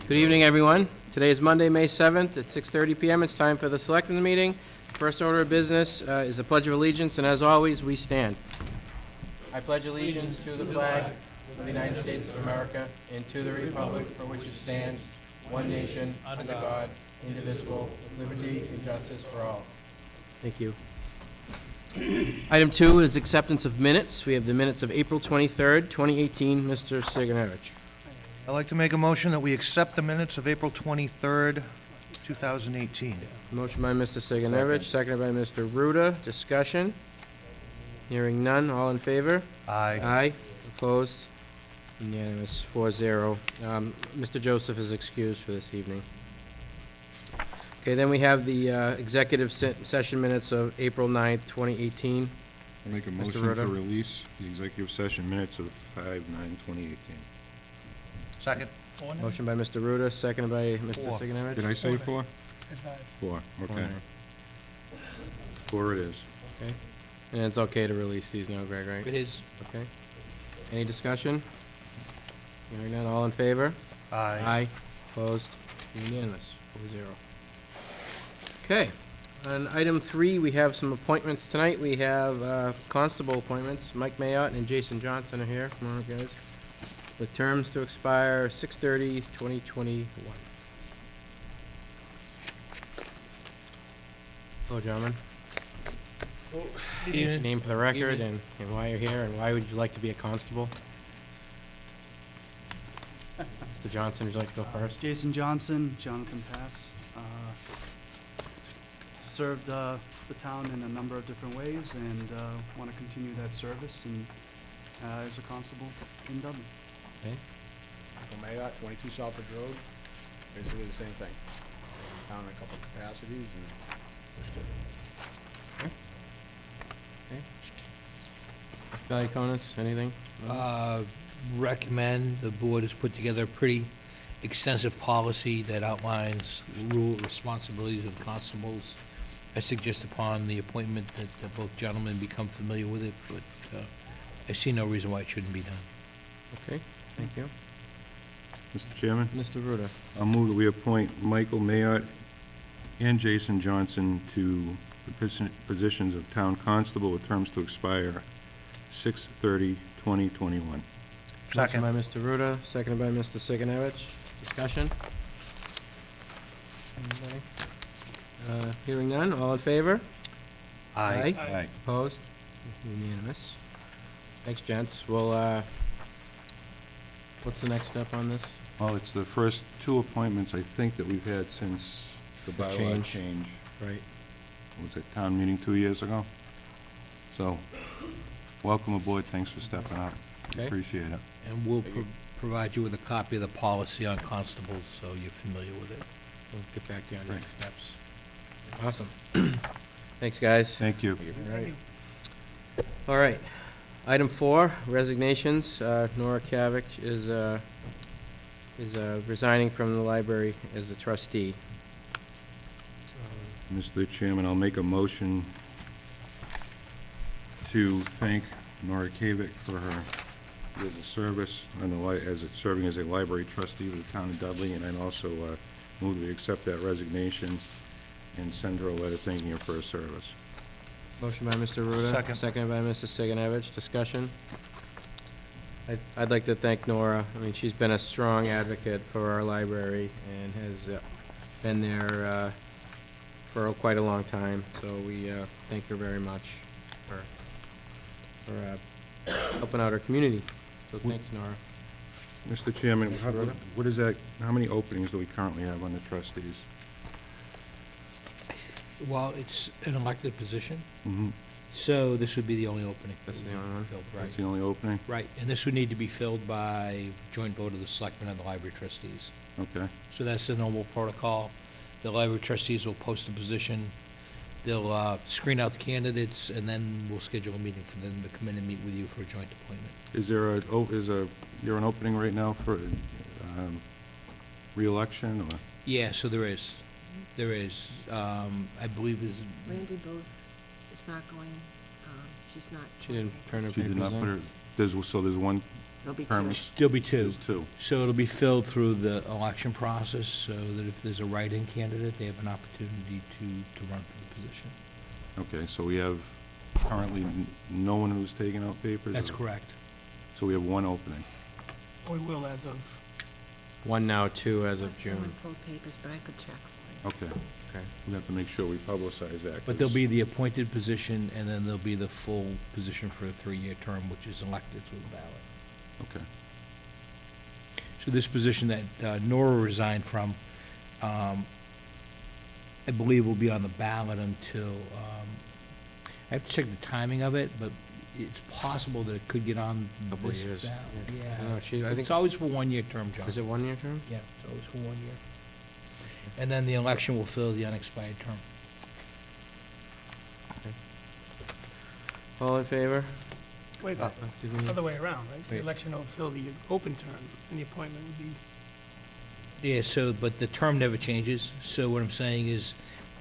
Good evening, everyone. Today is Monday, May 7th at 6:30 PM. It's time for the Selectmen meeting. First order of business is the Pledge of Allegiance, and as always, we stand. I pledge allegiance to the flag of the United States of America and to the republic for which it stands, one nation, under God, indivisible, with liberty and justice for all. Thank you. Item 2 is acceptance of minutes. We have the minutes of April 23rd, 2018. Mr. Siganovich. I'd like to make a motion that we accept the minutes of April 23rd, 2018. Motion by Mr. Siganovich, seconded by Mr. Ruda. Discussion? Hearing none. All in favor? Aye. Aye. Opposed? Unanimous, 4-0. Mr. Joseph is excused for this evening. Okay, then we have the executive session minutes of April 9th, 2018. I'll make a Mr. motion Ruda. to release the executive session minutes of 5/9/2018. Second. Motion by Mr. Ruda, seconded by Mr. Four. Siganovich. Did I say four? Said five. 4, okay. Four. 4 it is. Okay. And it's okay to release these now, Greg, right? It is. Okay. Any discussion? Hearing none, all in favor? Aye. Aye. Opposed? Unanimous, 4-0. Okay. On item 3, we have some appointments tonight. We have constable appointments. Mike Mayotte and Jason Johnson are here. Come on, guys. With terms to expire 6/30/2021. Hello, gentlemen. Evening. Name for the record and why you're here, and why would you like to be a constable? Mr. Johnson, would you like to go first? Jason Johnson, Jonathan Pass. Served the town in a number of different ways and want to continue that service and as a constable in Dudley. Okay. Michael Mayotte, 22 Southbridge Road, basically the same thing. Down in a couple capacities and push good. Valley Conus, anything? Recommend, the board has put together a pretty extensive policy that outlines rule responsibilities of constables. I suggest upon the appointment that both gentlemen become familiar with it, but I see no reason why it shouldn't be done. Okay, thank you. Mr. Chairman, Mr. Ruda. I'll move that we appoint Michael Mayotte and Jason Johnson to the positions of town constable with terms to expire 6/30/2021. Second. Motion by Mr. Ruda, seconded by Mr. Siganovich. Discussion? Anybody? Hearing none, all in favor? Aye. Aye. Opposed? Unanimous. Thanks, gents. Well, what's the next step on this? Well, it's the first 2 appointments, I think, that we've had since the bylaw change. change. Right. Was it town meeting 2 years ago? So, welcome aboard, thanks for stepping up. Okay. Appreciate it. And we'll provide you with a copy of the policy on constables, so you're familiar with it. We'll get back to you on next steps. Awesome. Thanks, guys. Thank you. All right. Item 4, resignations. Nora Kavik is resigning from the library as a trustee. Mr. Chairman, I'll make a motion to thank Nora Kavik for her service serving as a library trustee of the town of Dudley, and I'd also move that we accept that resignation and send her a letter thanking her for her service. Motion by Mr. Ruda. Second. Seconded by Mr. Siganovich. Discussion? I'd like to thank Nora. I mean, she's been a strong advocate for our library and has been there for quite a long time. So we thank her very much for helping out our community. So thanks, Nora. Mr. Chairman, what is that, how many openings do we currently have on the trustees? Well, it's an elected position, Mm-hmm. so this would be the only opening. That's the only one? Filled, That's right. the only opening? Right, and this would need to be filled by joint vote of the selectmen and the library trustees. Okay. So that's the normal protocol. The library trustees will post a position, they'll screen out the candidates, and then we'll schedule a meeting for them to come in and meet with you for a joint appointment. Is there you're an opening right now for re-election, or? Yeah, so there is. There is. I believe is Randy Booth is not going, she's not. She didn't turn her She did papers not put in? her, there's one There'll be two. terms? Still be two. There's two. So it'll be filled through the election process, so that if there's a write-in candidate, they have an opportunity to run for the position. Okay, so we have currently no one who's taken out papers? That's or- correct. So we have one opening. We will as of, One now, two as of Someone June. pulled papers, but I could check for you. Okay, Okay. we have to make sure we publicize that. But there'll 'cause- be the appointed position, and then there'll be the full position for a 3-year term, which is elected through the ballot. Okay, So this position that Nora resigned from, I believe will be on the ballot until, I have to check the timing of it, but it's possible that it could get on Couple of this years. ballot. I Yeah. know, I think, It's always for 1-year term, John. is it 1-year term? Yeah, it's always for 1 year. And then the election will fill the unexpired term. All in favor? wait, Uh, did we- other way around, right? The Wait. election will fill the open term, and the appointment would be, Yeah, so, but the term never changes. So what I'm saying is,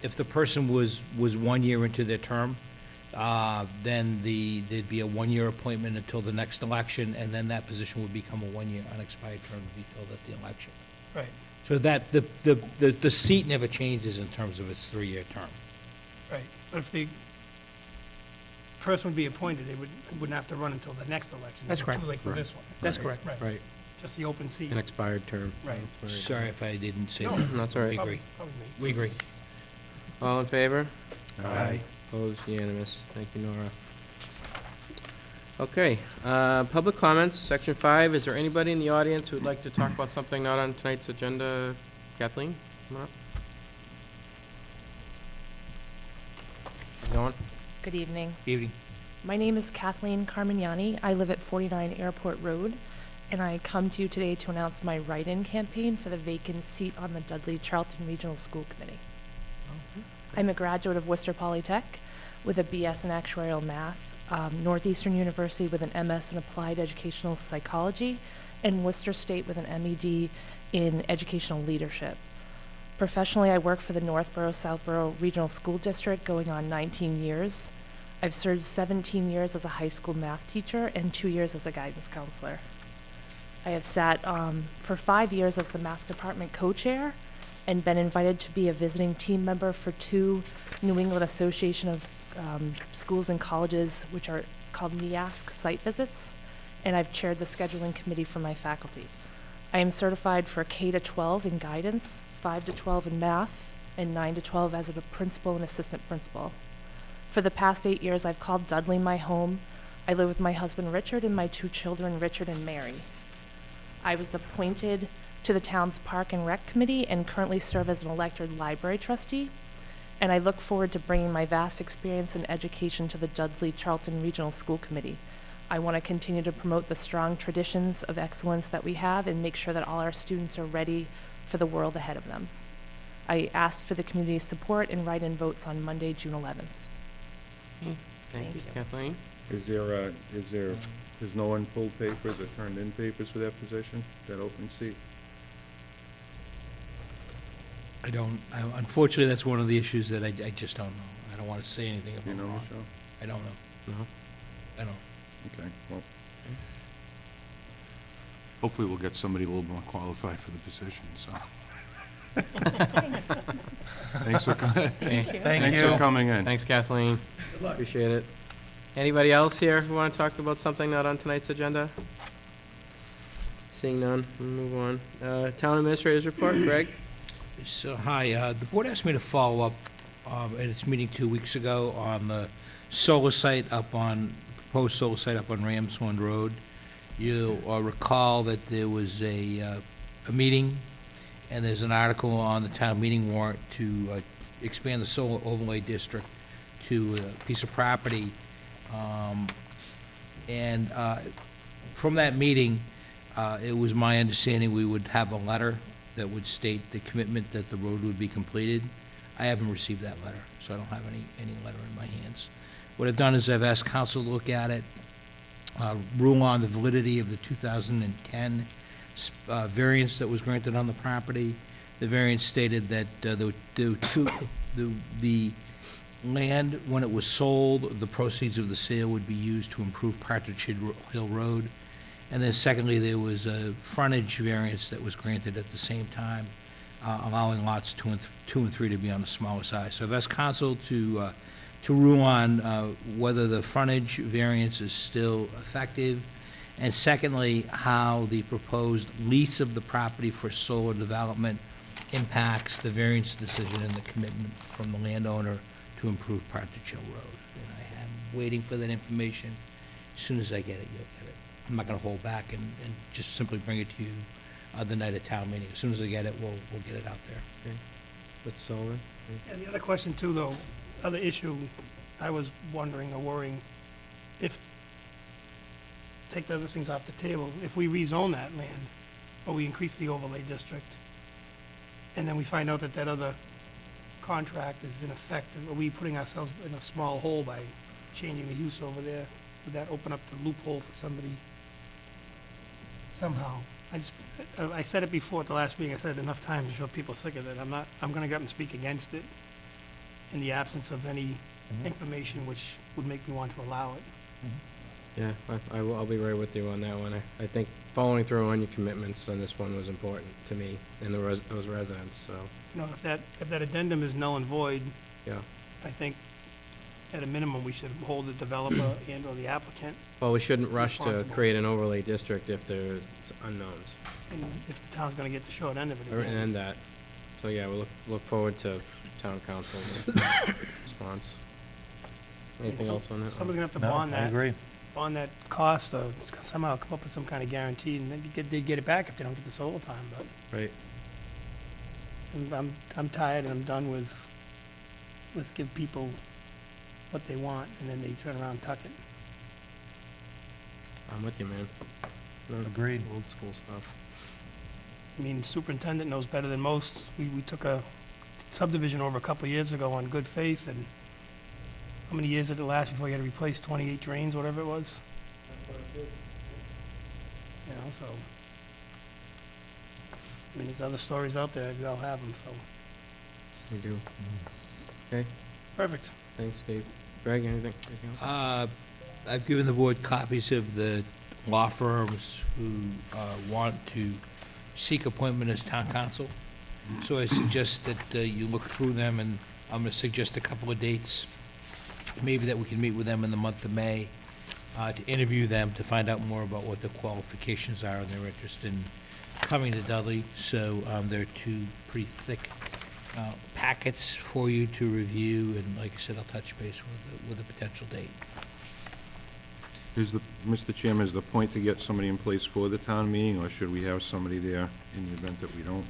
if the person was 1 year into their term, then there'd be a 1-year appointment until the next election, and then that position would become a 1-year unexpired term to be filled at the election. right, So that, the seat never changes in terms of its 3-year term. right. But if the person would be appointed, they wouldn't have to run until the next election. That's It's correct. Too late for Right. this one. That's Right, correct. Right, Right, just the open seat. an expired term. Right. Sorry if I didn't say No. that. That's all We right. agree. Probably me. We agree. All in favor? Aye. Opposed, unanimous. Thank you, Nora. Okay, public comments, section 5. Is there anybody in the audience who would like to talk about something not on tonight's agenda? Kathleen, come on up. Keep going. Good evening. Evening. My name is Kathleen Carmignani. I live at 49 Airport Road, and I come to you today to announce my write-in campaign for the vacant seat on the Dudley Charlton Regional School Committee. I'm a graduate of Worcester Polytech with a BS in Actuarial Math, Northeastern University with an MS in Applied Educational Psychology, and Worcester State with an MED in Educational Leadership. Professionally, I work for the Northborough-Southborough Regional School District, going on 19 years. I've served 17 years as a high school math teacher and 2 years as a guidance counselor. I have sat for 5 years as the math department co-chair and been invited to be a visiting team member for 2 New England Association of Schools and Colleges, which are it's called NEASC site visits, and I've chaired the scheduling committee for my faculty. I am certified for K-12 in guidance, 5-12 in math, and 9-12 as a principal and assistant principal. For the past 8 years, I've called Dudley my home. I live with my husband Richard and my 2 children, Richard and Mary. I was appointed to the town's Park and Rec Committee and currently serve as an elected library trustee. And I look forward to bringing my vast experience in education to the Dudley Charlton Regional School Committee. I want to continue to promote the strong traditions of excellence that we have and make sure that all our students are ready for the world ahead of them. I ask for the community's support and write-in votes on Monday, June 11th. Thank Thank you, you. Kathleen. Has no one pulled papers or turned in papers for that position, that open seat? Unfortunately, that's one of the issues that I just don't know. I don't want to say anything Do you about know, wrong. Michelle? I don't know. No? I don't. Okay, well. Hopefully we'll get somebody a little more qualified for the position, so. Thanks. Thanks for coming. Thank you. Thanks for coming in. Thanks, Kathleen. Appreciate it. Anybody else here who want to talk about something not on tonight's agenda? Seeing none, we'll move on. Town Administrator's Report, Greg? So, hi, the board asked me to follow up at its meeting 2 weeks ago on the solar site proposed solar site up on Ramshorn Road. You'll recall that there was a meeting, and there's an article on the town meeting warrant to expand the solar overlay district to a piece of property. From that meeting, it was my understanding we would have a letter that would state the commitment that the road would be completed. I haven't received that letter, so I don't have any letter in my hands. What I've done is I've asked council to look at it, rule on the validity of the 2010 variance that was granted on the property. The variance stated that the land, when it was sold, the proceeds of the sale would be used to improve Partridge Hill Road, And then secondly, there was a frontage variance that was granted at the same time, allowing lots 2 and 3 to be on the smaller side. So I've asked council to rule on whether the frontage variance is still effective, and secondly, how the proposed lease of the property for solar development impacts the variance decision and the commitment from the landowner to improve Partridge Hill Road. And I am waiting for that information. As soon as I get it, you'll get it. I'm not gonna hold back and just simply bring it to you the night of town meeting. As soon as I get it, we'll get it out there. Mr. Sullivan? And the other question too, though, other issue, I was wondering or worrying, if, take the other things off the table, if we rezone that land, or we increase the overlay district, and then we find out that that other contract is in effect, are we putting ourselves in a small hole by changing the use over there? Would that open up the loophole for somebody somehow? I said it before at the last meeting, I said it enough times to show people sick of it. I'm gonna get up and speak against it in the absence of any information which would make me want to allow it. Yeah, I'll be right with you on that one. I think following through on your commitments on this one was important to me and those residents, so, You know, if that addendum is null and void, yeah. I think at a minimum, we should hold the developer and or the applicant, Well, we shouldn't rush to Responsible. create an overlay district if there's unknowns, and if the town's gonna get the short end of it or again. and that. So, yeah, we'll look forward to town council's response. Anything else on that? Someone's gonna have to No, bond I that, agree. bond that cost, or somehow come up with some kind of guarantee, and then they get it back if they don't get the solar farm, but Right. I'm tired and I'm done with, let's give people what they want, and then they turn around and tuck it. I'm with you, man. No, Agreed. Old school stuff. I mean, superintendent knows better than most. We took a subdivision over a couple of years ago on good faith, and how many years did it last before you had to replace 28 drains, whatever it was? You know, so, I mean, there's other stories out there, we all have them, so, We do. perfect. Thanks, Steve. Greg, anything else? I've given the board copies of the law firms who want to seek appointment as town council. So I suggest that you look through them, and I'm gonna suggest a couple of dates, maybe that we can meet with them in the month of May, to interview them, to find out more about what the qualifications are and their interest in coming to Dudley. So they're two pretty thick packets for you to review, and like I said, I'll touch base with a potential date. Mr. Chairman, is the point to get somebody in place for the town meeting, or should we have somebody there in the event that we don't?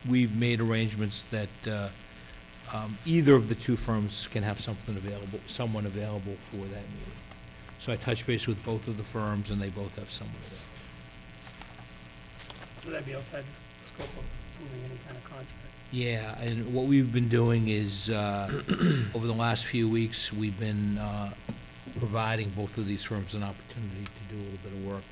We've made arrangements that either of the two firms can have someone available for that meeting. So I touched base with both of the firms, and they both have someone available. Would that be outside the scope of approving any kind of contract? Yeah, and what we've been doing is, over the last few weeks, we've been providing both of these firms an opportunity to do a little bit of work.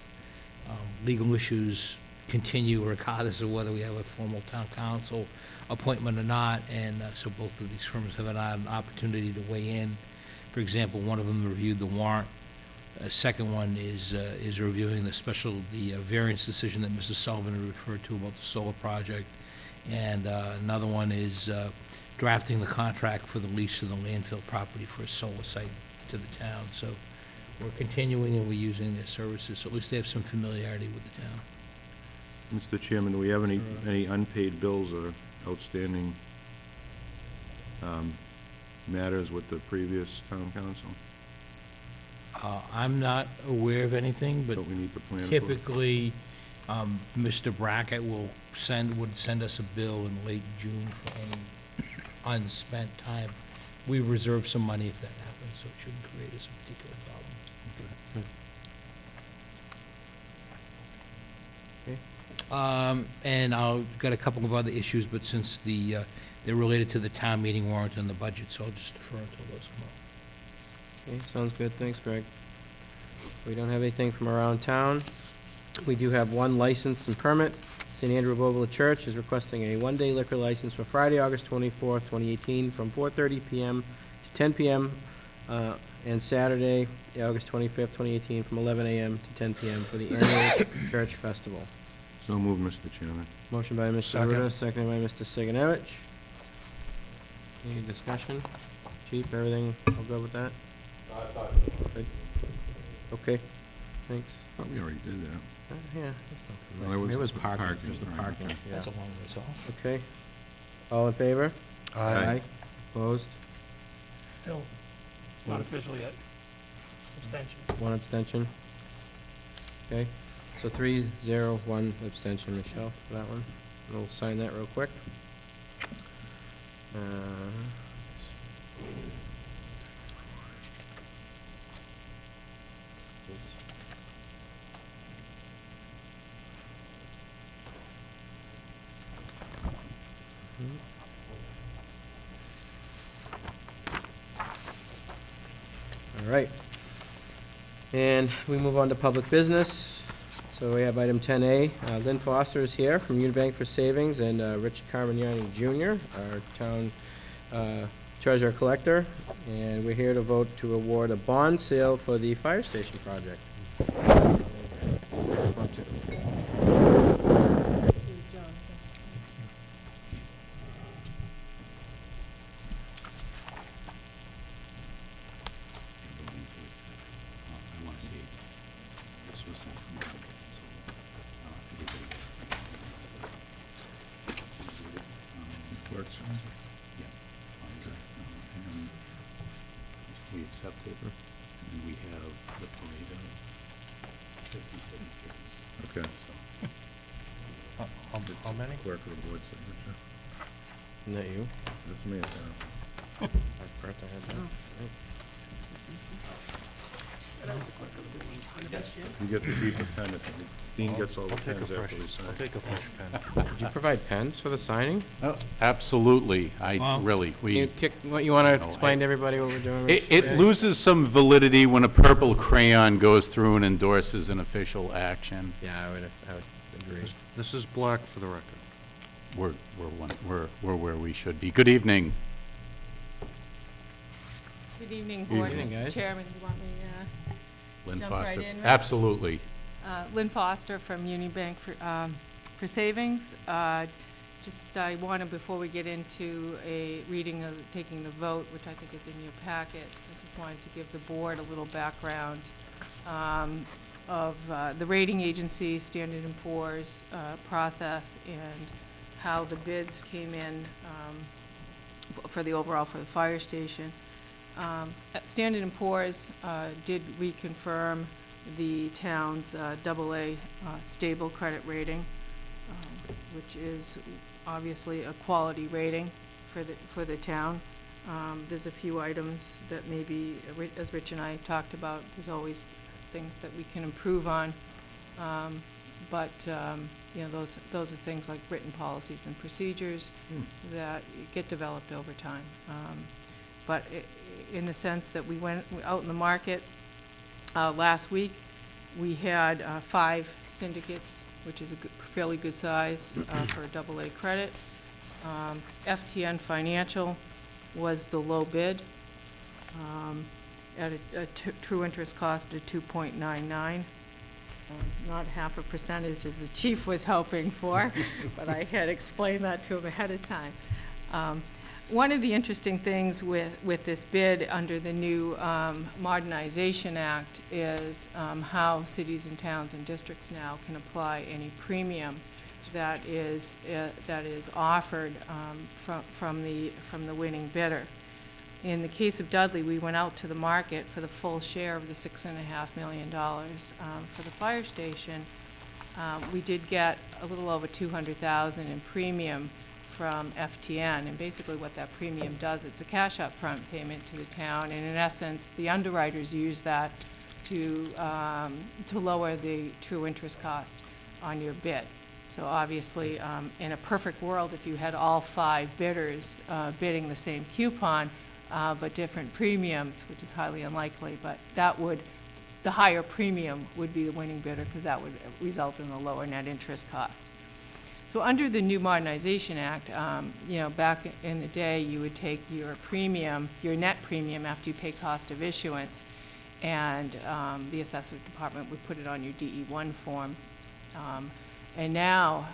Legal issues continue regardless of whether we have a formal town council appointment or not, and so both of these firms have had an opportunity to weigh in. For example, one of them reviewed the warrant. A second one is reviewing the variance decision that Mrs. Sullivan referred to about the solar project. And another one is drafting the contract for the lease of the landfill property for a solar site to the town. So we're continuing and we're using their services, so at least they have some familiarity with the town. Mr. Chairman, do we have any unpaid bills or outstanding matters with the previous town council I'm not aware of anything, but that we need to plan for? typically, Mr. Brackett would send us a bill in late June for any unspent time. We reserve some money if that happens, so it shouldn't create us a particular problem. And I've got a couple of other issues, but since they're related to the town meeting warrant and the budget, so I'll just defer until those come up. Okay, sounds good. Thanks, Greg. We don't have anything from around town. We do have one license and permit. St. Andrew of Overland Church is requesting a one-day liquor license for Friday, August 24th, 2018, from 4:30 PM to 10 PM and Saturday, August 25th, 2018, from 11 a.m. to 10 p.m. for the annual church festival. So moved, Mr. Chairman. Motion by Mr. Second. Ruda, seconded by Mr. Sigenovich. Any discussion? Chief, everything all good with that? Good. Okay, thanks. Thought we already did that. Yeah, that's not Well, familiar. it It was was parking, parking, just the right, parking, okay. yeah. That's a long ways off. Okay. All in favor? Aye. Opposed? Still, it's not official yet. Abstention. One abstention. Okay, so 3-0, 1 abstention, Michelle, for that one. We'll sign that real quick. All right. And we move on to public business. So we have item 10A. Lynn Foster is here from Unibank for Savings, and Rich Carmignani Jr., our town treasurer collector. And we're here to vote to award a bond sale for the fire station project. I want to see, this was sent from, so, everybody. Clerk's. Yeah. And we accept it, and then we have the parade of 50 signatures. Okay. So, How many? clerk of the board signature. Isn't that you? That's me. I forgot I had that. Right. You get to keep a pen if Dean gets all the I'll take a pens fresh, after we sign. I'll take a fresh pen. Did you provide pens for the signing? Oh, absolutely. Wow. Can you kick, what, you want to explain to everybody what we're doing? It loses some validity when a purple crayon goes through and endorses an official action. Yeah, I would agree. This is black for the record. We're where we should be. Good evening. Good evening, Board, evening, guys. Mr. Chairman. You want me, Lynn Jump right Foster. in, Rich? Absolutely. Lynn Foster from Unibank for Savings. Just, I wanted, before we get into a reading of, taking the vote, which I think is in your packets, I just wanted to give the board a little background of the rating agency, Standard & Poor's process, and how the bids came in for the overall for the fire station. Standard & Poor's did reconfirm the town's AA stable credit rating, which is obviously a quality rating for the town. There's a few items that maybe, as Rich and I talked about, there's always things that we can improve on. But you know, those are things like written policies and procedures that get developed over time. But in the sense that we went out in the market last week, we had 5 syndicates, which is a fairly good size for a AA credit. FTN Financial was the low bid at a true interest cost of 2.99. Not half a percentage as the chief was hoping for, but I had explained that to him ahead of time. One of the interesting things with this bid under the new Modernization Act is how cities and towns and districts now can apply any premium that is offered from the winning bidder. In the case of Dudley, we went out to the market for the full share of the $6.5 million for the fire station. We did get a little over $200,000 in premium from FTN, and basically what that premium does, it's a cash upfront payment to the town, and in essence, the underwriters use that to lower the true interest cost on your bid. So obviously, in a perfect world, if you had all 5 bidders bidding the same coupon, but different premiums, which is highly unlikely, but the higher premium would be the winning bidder because that would result in a lower net interest cost. So under the new Modernization Act, back in the day, you would take your premium, your net premium after you pay cost of issuance, and the assessment department would put it on your DE1 form. And now,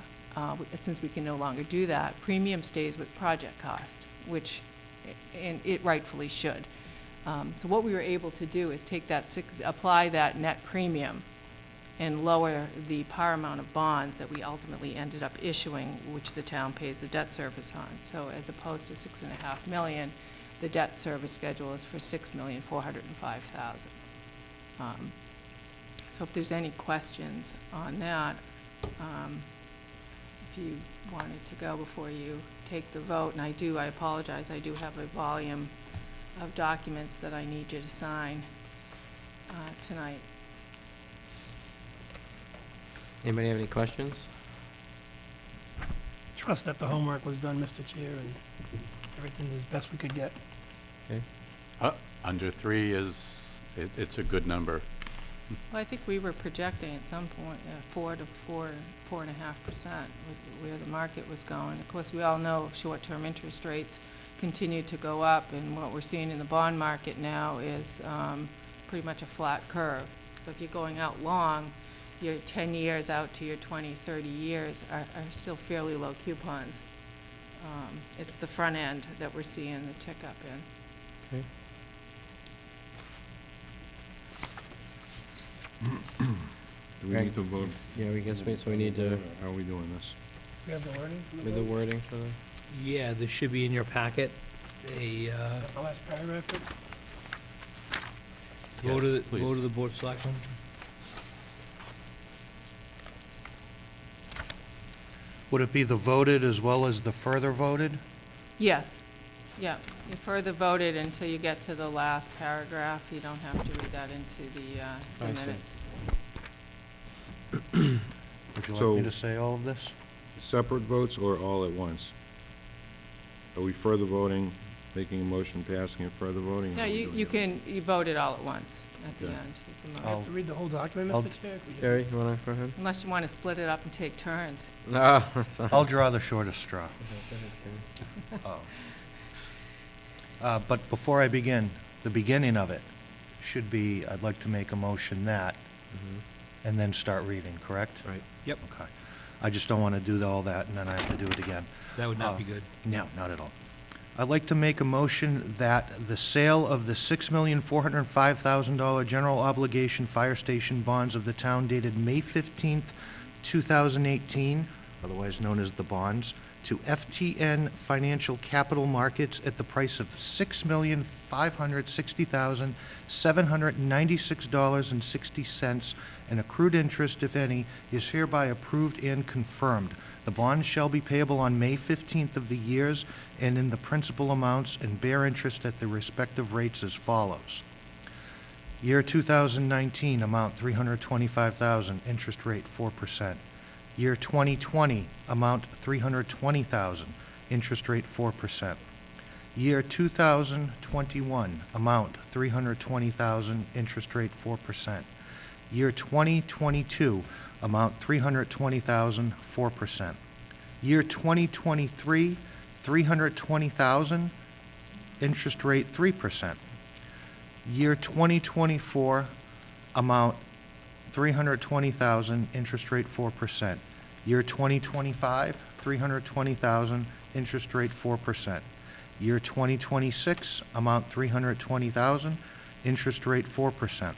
since we can no longer do that, premium stays with project cost, which and it rightfully should. So what we were able to do is take that apply that net premium and lower the par amount of bonds that we ultimately ended up issuing, which the town pays the debt service on. So as opposed to $6.5 million, the debt service schedule is for $6,405,000. So if there's any questions on that, if you wanted to go before you take the vote, and I apologize, I do have a volume of documents that I need you to sign tonight. Anybody have any questions? Trust that the homework was done, Mr. Chair, and everything as best we could get. Under 3 it's a good number. Well, I think we were projecting at some point 4 to 4.5%, where the market was going. Of course, we all know short-term interest rates continue to go up, and what we're seeing in the bond market now is pretty much a flat curve. So if you're going out long, your 10 years out to your 20, 30 years are still fairly low coupons. It's the front end that we're seeing the tick up in. Okay. Do we need to vote? Yeah, we guess, so we need to, How are we doing this? We have the wording for the with the vote? wording for the, Yeah, this should be in your packet. The last paragraph? Go to please. go to the Board of Selectmen. Would it be the voted as well as the further voted? Yes, yeah. You further voted until you get to the last paragraph. You don't have to read that into the I see. minutes. Would you like So- me to say all of this? Separate votes or all at once? Are we further voting, making a motion, passing and further voting? or No, are we you doing it? you vote it all at once at the Okay. end. You can vote. We have to read the whole document, I'll- Mr. Chair? We Gary, you wanna go ahead? Unless you want to split it up and take turns. No, that's fine. I'll draw the shortest straw. Go ahead, Gary. But before I begin, the beginning of it should be, I'd like to make a motion that, and then start reading, correct? Right. Yep, Okay. I just don't want to do all that, and then I have to do it again. that would not be good. No, not at all. I'd like to make a motion that the sale of the $6,405,000 general obligation fire station bonds of the town dated May 15th, 2018, otherwise known as the bonds, to FTN Financial Capital Markets at the price of $6,560,796.60, and accrued interest, if any, is hereby approved and confirmed. The bonds shall be payable on May 15th of the years and in the principal amounts and bear interest at the respective rates as follows. Year 2019, amount $325,000, interest rate 4%. Year 2020, amount $320,000, interest rate 4%. Year 2021, amount $320,000, interest rate 4%. Year 2022, amount $320,000, 4%. Year 2023, $320,000, interest rate 3%. Year 2024, amount $320,000, interest rate 4%. Year 2025, $320,000, interest rate 4%. Year 2026, amount $320,000, interest rate 4%.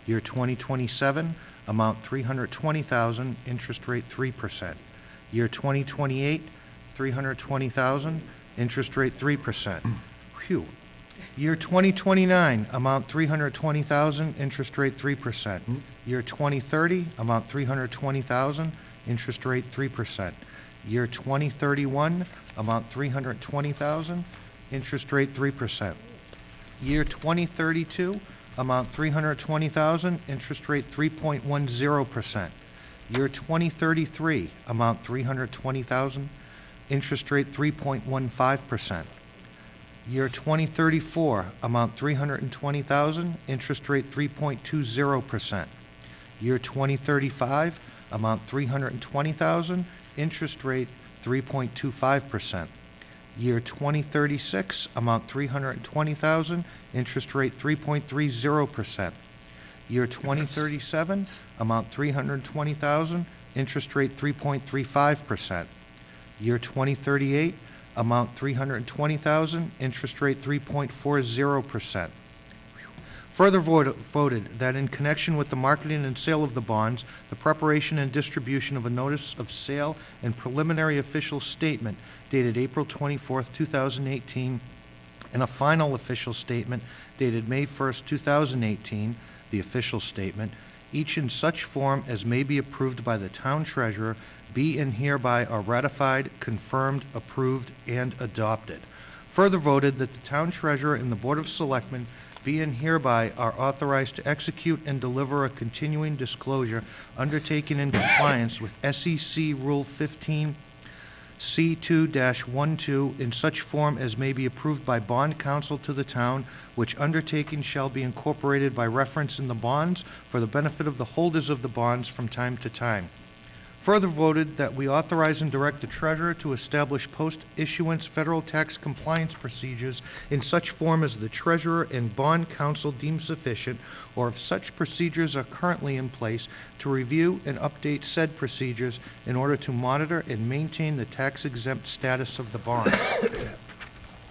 Year 2027, amount $320,000, interest rate 3%. Year 2028, $320,000, interest rate 3%. Phew. Year 2029, amount $320,000, interest rate 3%. Year 2030, amount $320,000, interest rate 3%. Year 2031, amount $320,000, interest rate 3%. Year 2032, amount $320,000, interest rate 3.10%. Year 2033, amount $320,000, interest rate 3.15%. Year 2034, amount $320,000, interest rate 3.20%. Year 2035, amount $320,000, interest rate 3.25%. Year 2036, amount $320,000, interest rate 3.30%. Year 2037, amount $320,000, interest rate 3.35%. Year 2038, amount $320,000, interest rate 3.40%. Further voted that in connection with the marketing and sale of the bonds, the preparation and distribution of a notice of sale and preliminary official statement dated April 24th, 2018, and a final official statement dated May 1st, 2018, the official statement, each in such form as may be approved by the town treasurer, be and hereby are ratified, confirmed, approved, and adopted. Further voted that the town treasurer and the Board of Selectmen be and hereby are authorized to execute and deliver a continuing disclosure undertaken in compliance with SEC Rule 15 C2-12 in such form as may be approved by bond counsel to the town, which undertaking shall be incorporated by reference in the bonds for the benefit of the holders of the bonds from time to time. Further voted that we authorize and direct the treasurer to establish post-issuance federal tax compliance procedures in such form as the treasurer and bond counsel deem sufficient, or if such procedures are currently in place, to review and update said procedures in order to monitor and maintain the tax-exempt status of the bonds.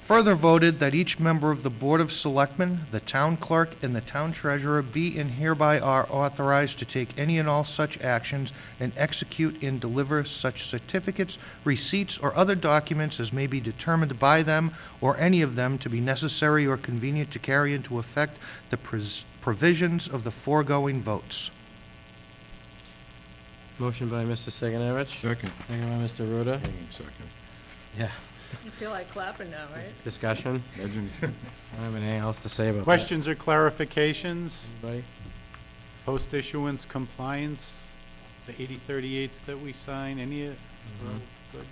Further voted that each member of the Board of Selectmen, the town clerk, and the town treasurer be and hereby are authorized to take any and all such actions and execute and deliver such certificates, receipts, or other documents as may be determined by them or any of them to be necessary or convenient to carry into effect the provisions of the foregoing votes. Motion by Mr. Sigenovich. Second. Second by Mr. Ruda. Second. Yeah. You feel like clapping now, right? Discussion? Imagine. I don't have anything else to say about that. Questions or clarifications? Anybody? Post-issuance compliance, the 8038s that we sign, any of, good?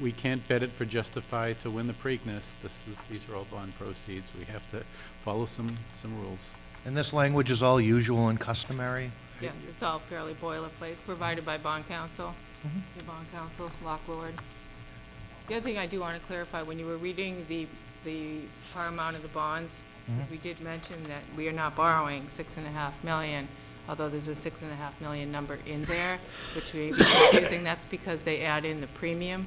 We can't bet it for Justify to win the Preakness. These are all bond proceeds. We have to follow some rules. And this language is all usual and customary? Yes, it's all fairly boilerplate. It's provided by bond counsel, your bond counsel, Lock Lord. The other thing I do want to clarify, when you were reading the par amount of the bonds, we did mention that we are not borrowing $6.5 million, although there's a $6.5 million number in there, which may be confusing. That's because they add in the premium.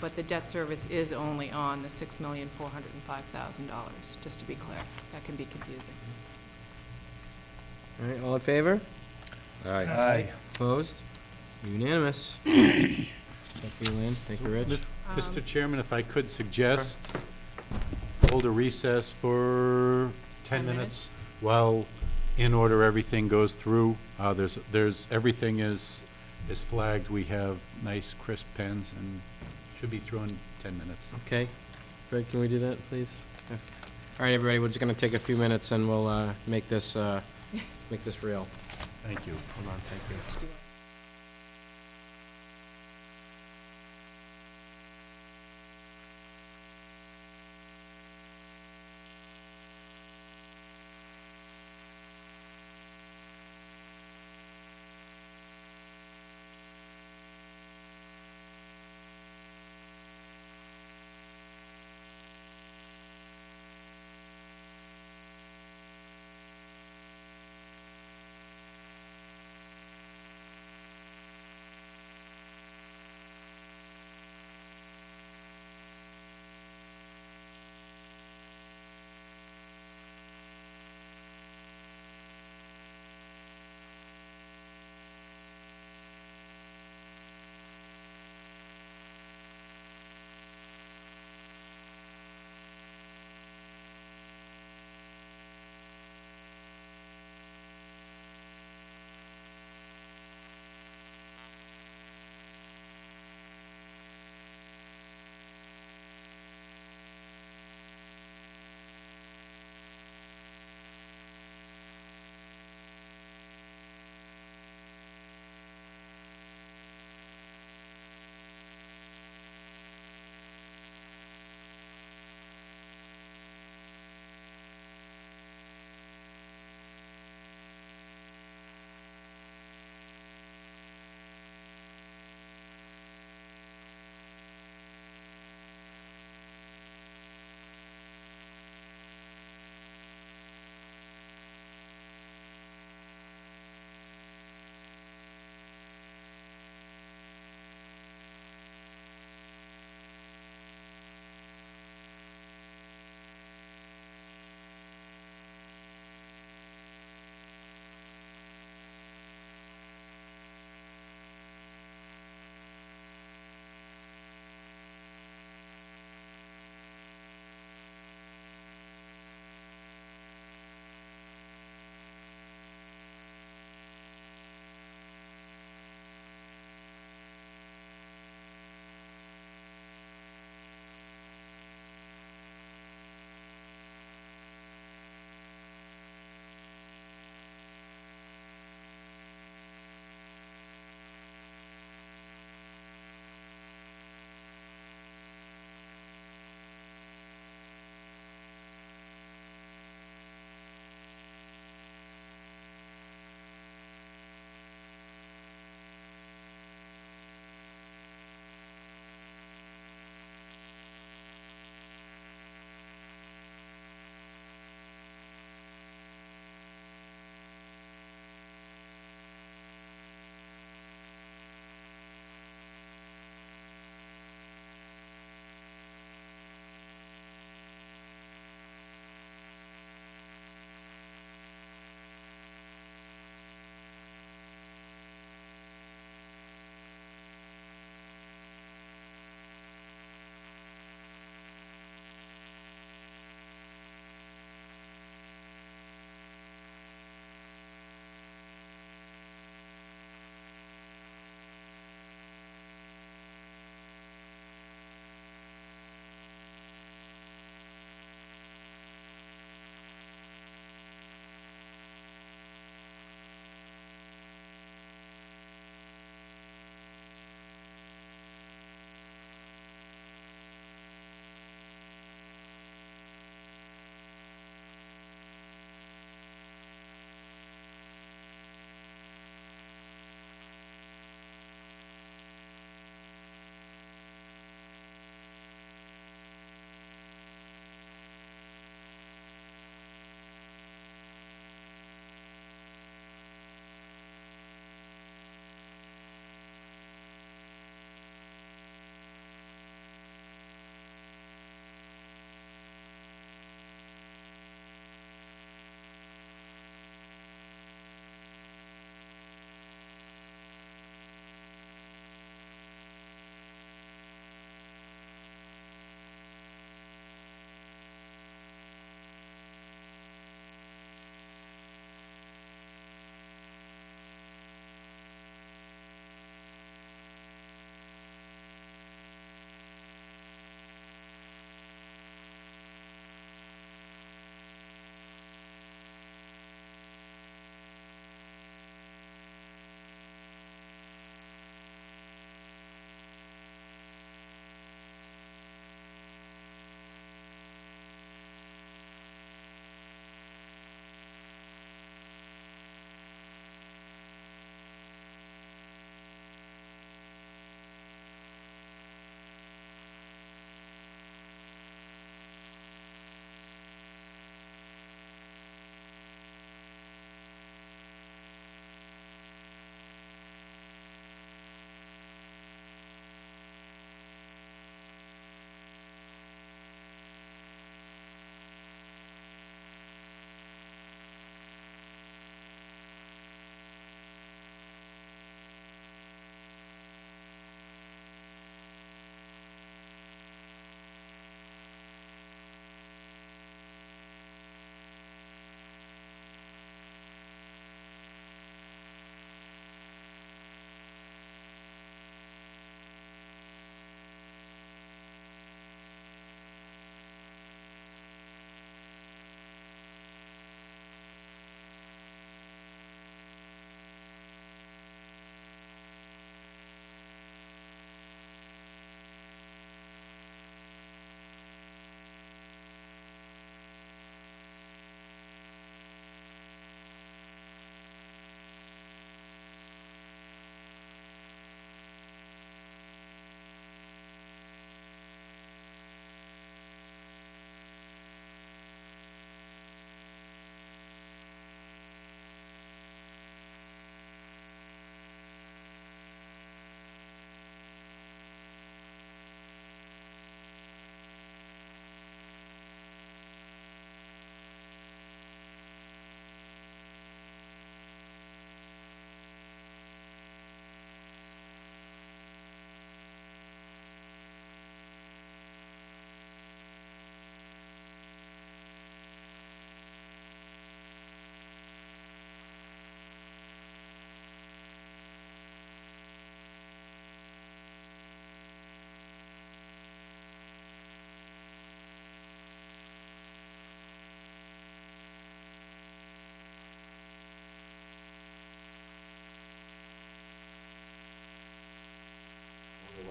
But the debt service is only on the $6,405,000, just to be clear. That can be confusing. All right, all in favor? Aye. Aye. Opposed? Unanimous. Thank you, Lynn. Thank you, Rich. Mr. Chairman, if I could suggest, hold a recess for 10 minutes while in order everything goes through. Everything is flagged. We have nice crisp pens and should be through in 10 minutes. Okay. Greg, can we do that, please? Yeah. All right, everybody, we're just gonna take a few minutes and we'll make this real. Thank you. Hold on, thank you.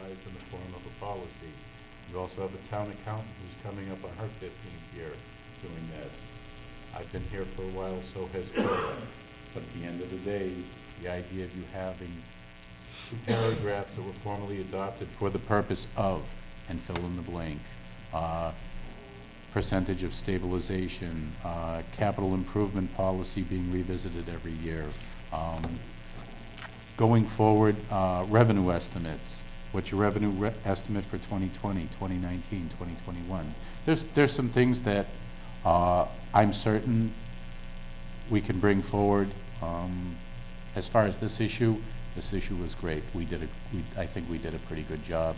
formalized in the form of a policy. You also have a town accountant who's coming up on her 15th year doing this. I've been here for a while, so has Cora. But at the end of the day, the idea of you having 2 paragraphs that were formally adopted for the purpose of, and fill in the blank, percentage of stabilization, capital improvement policy being revisited every year, going forward, revenue estimates. What's your revenue estimate for 2020, 2019, 2021? There's some things that I'm certain we can bring forward. As far as this issue was great. I think we did a pretty good job.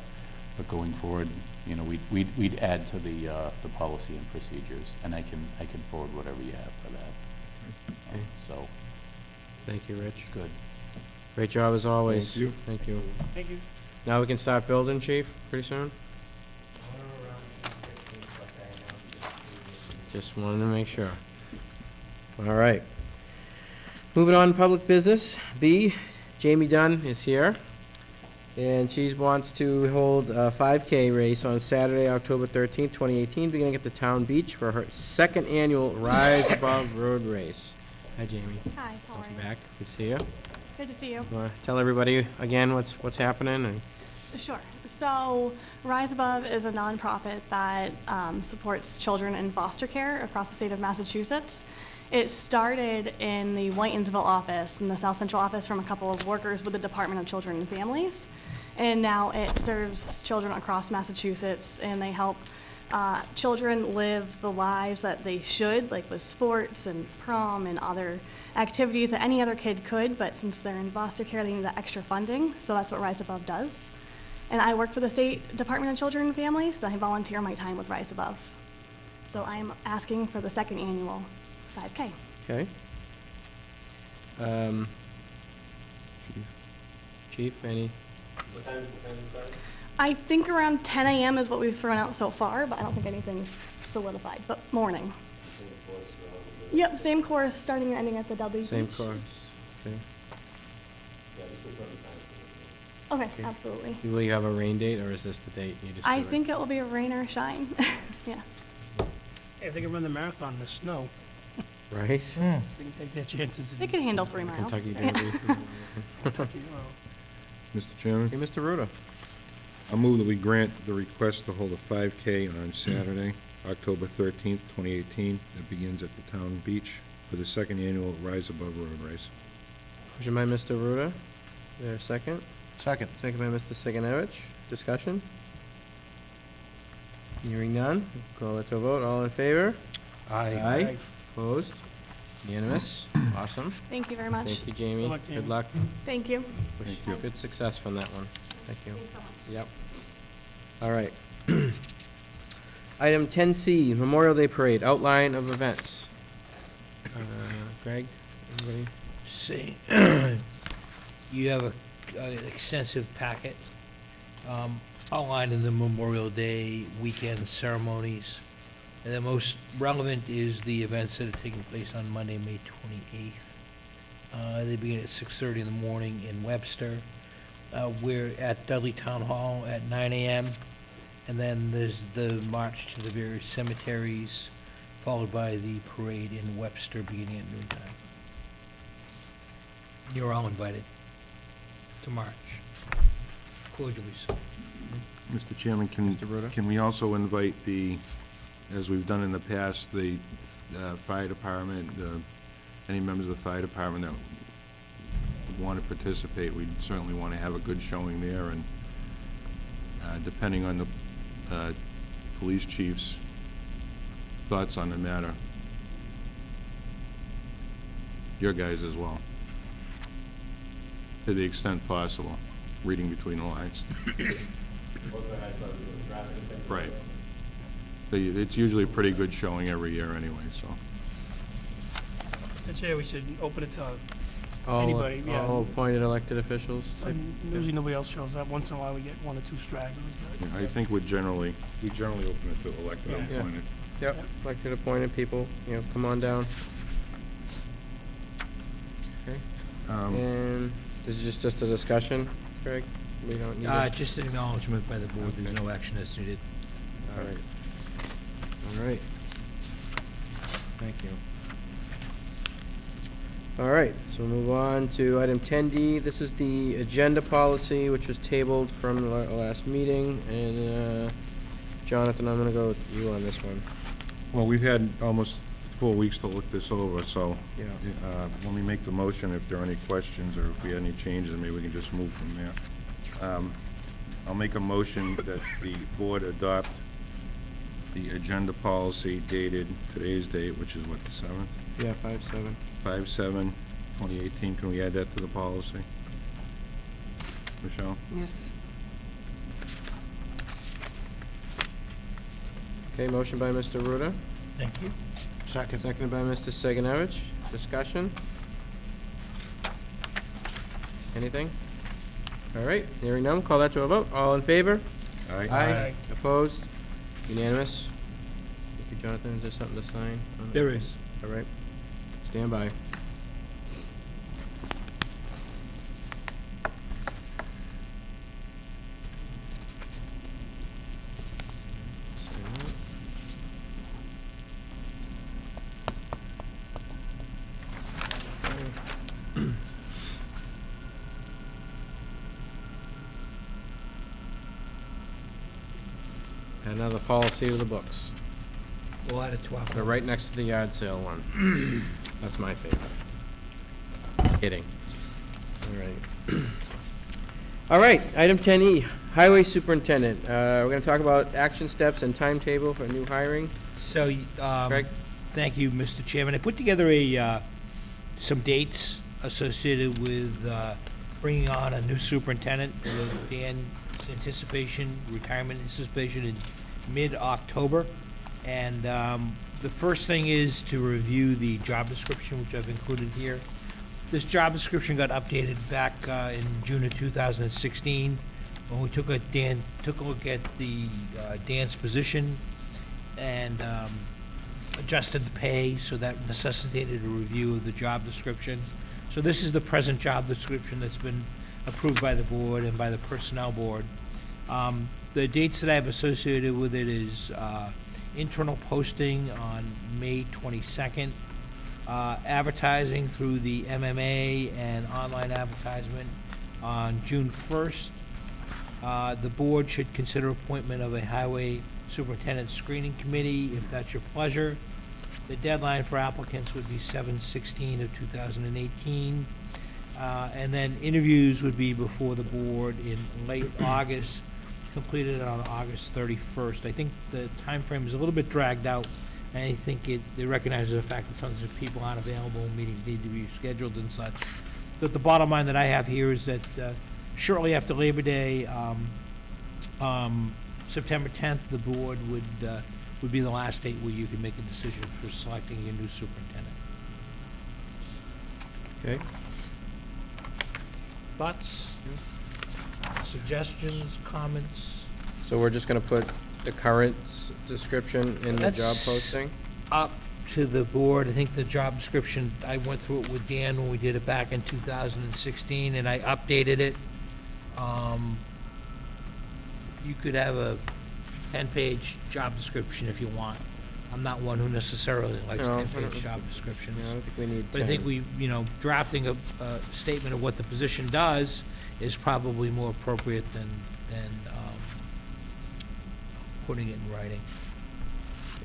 But going forward, you know, we'd add to the policy and procedures, and I can forward whatever you have for that. Okay. So, Thank you, Rich. good. Great job as always. Thank you. Thank you. Thank you. Now we can start building, Chief, pretty soon? Just wanted to make sure. All right. Moving on to public business. B, Jamie Dunn is here. And she wants to hold a 5K race on Saturday, October 13th, 2018, beginning at the town beach for her second annual Rise Above Road Race. Hi, Jamie. Hi, how are Welcome you? back. Good to see you. Good to see you. Want to tell everybody again what's happening? And Sure. So Rise Above is a nonprofit that supports children in foster care across the state of Massachusetts. It started in the Whitensville office, in the South Central office, from a couple of workers with the Department of Children and Families. And now it serves children across Massachusetts, and they help children live the lives that they should, like with sports and prom and other activities that any other kid could, but since they're in foster care, they need that extra funding, so that's what Rise Above does. And I work for the State Department of Children and Families, so I volunteer my time with Rise Above. So I am asking for the second annual 5K. Okay. Chief, any? I think around 10 a.m. is what we've thrown out so far, but I don't think anything's solidified, but morning. Yep, same course, starting and ending at the Dudley Same Beach. course. Okay. Okay, absolutely. Will you have a rain date, or is this the date? You just I do it? think it will be a rain or shine. Yeah. If they can run the marathon in the snow, Right? they can take their chances They in can handle 3 miles. Kentucky Yeah. Derby. Kentucky. Well, Mr. Chairman, Okay, Mr. Ruda. I move that we grant the request to hold a 5K on Saturday, October 13th, 2018. It begins at the town beach for the second annual Rise Above Road Race. Motion by Mr. Ruda. Is there a second? Second. Second by Mr. Sigenovich. Discussion? Hearing none. Call it to a vote. All in favor? Aye. Opposed? Unanimous? Awesome. Thank you very much. Thank you, Jamie. Good luck, Good Jamie. luck. Thank you. Wish Thank you. good success from that one. Thank you. Thanks so much. Yep. All right. Item 10C, Memorial Day Parade, outline of events. Greg, anybody? See, you have an extensive packet outlining the Memorial Day weekend ceremonies. And the most relevant is the events that are taking place on Monday, May 28th. They begin at 6:30 in the morning in Webster. We're at Dudley Town Hall at 9 a.m. And then there's the march to the various cemeteries, followed by the parade in Webster beginning at noontime. You're all invited to march. Cordially so. Mr. Chairman, Mr. Ruda? can we also invite as we've done in the past, the fire department, any members of the fire department that want to participate? We'd certainly want to have a good showing there, and depending on the police chief's thoughts on the matter, your guys as well, to the extent possible, reading between the lines. Right. It's usually a pretty good showing every year anyway, so. Mr. Chair, we should open it to All- Anybody, yeah. All appointed elected officials? usually nobody else shows up. Once in a while, we get 1 or 2 stragglers, but I think we generally open it to elected and Yeah. appointed. Yep, elected appointed people, come on down. Okay. And this is just a discussion? Craig? We don't need this? Just an acknowledgement by the board, there's Okay. no action that's needed. All right. All right. Thank you. All right, so we'll move on to item 10D. This is the agenda policy, which was tabled from the last meeting. And Jonathan, I'm going to go with you on this one. Well, we've had almost 4 weeks to look this over, so Yeah. when we make the motion, if there are any questions or if we have any changes, maybe we can just move from there. I'll make a motion that the board adopt the agenda policy dated today's date, which is what, the 7th? Yeah, 5-7. 5/7/2018. Can we add that to the policy? Michelle? Yes. Okay, motion by Mr. Ruda, Thank you. Second. seconded by Mr. Sigenovich. Discussion? Anything? All right, hearing none, call that to a vote. All in favor? Aye. Opposed? Unanimous? Thank you, Jonathan. Is there something to sign? There is. All right. Stand by. Add another policy to the books. We'll add it to our. They're right next to the yard sale one. That's my favorite. Kidding. All right. All right, item 10E, Highway Superintendent. We're gonna talk about action steps and timetable for new hiring. So, Craig? thank you, Mr. Chairman. I put together some dates associated with bringing on a new superintendent with Dan's retirement anticipation in mid-October. And the first thing is to review the job description, which I've included here. This job description got updated back in June of 2016, when we took a look at the Dan's position and adjusted the pay, so that necessitated a review of the job description. So this is the present job description that's been approved by the board and by the personnel board. The dates that I have associated with it is internal posting on May 22nd, advertising through the MMA and online advertisement on June 1st. The board should consider appointment of a highway superintendent screening committee, if that's your pleasure. The deadline for applicants would be 7/16 of 2018. And then interviews would be before the board in late August, completed on August 31st. I think the time frame is a little bit dragged out, and I think they recognize the fact that sometimes if people aren't available, meetings need to be scheduled and such. But the bottom line that I have here is that shortly after Labor Day, September 10th, the board would be the last date where you can make a decision for selecting your new superintendent. Okay. Thoughts? Suggestions, comments? So we're just gonna put the current description in the job That's posting? Up to the board. I think the job description, I went through it with Dan when we did it back in 2016, and I updated it. You could have a 10-page job description if you want. I'm not one who necessarily likes No, I 10-page don't- job descriptions. Yeah, I don't think we need 10. But I think drafting a statement of what the position does is probably more appropriate than putting it in writing.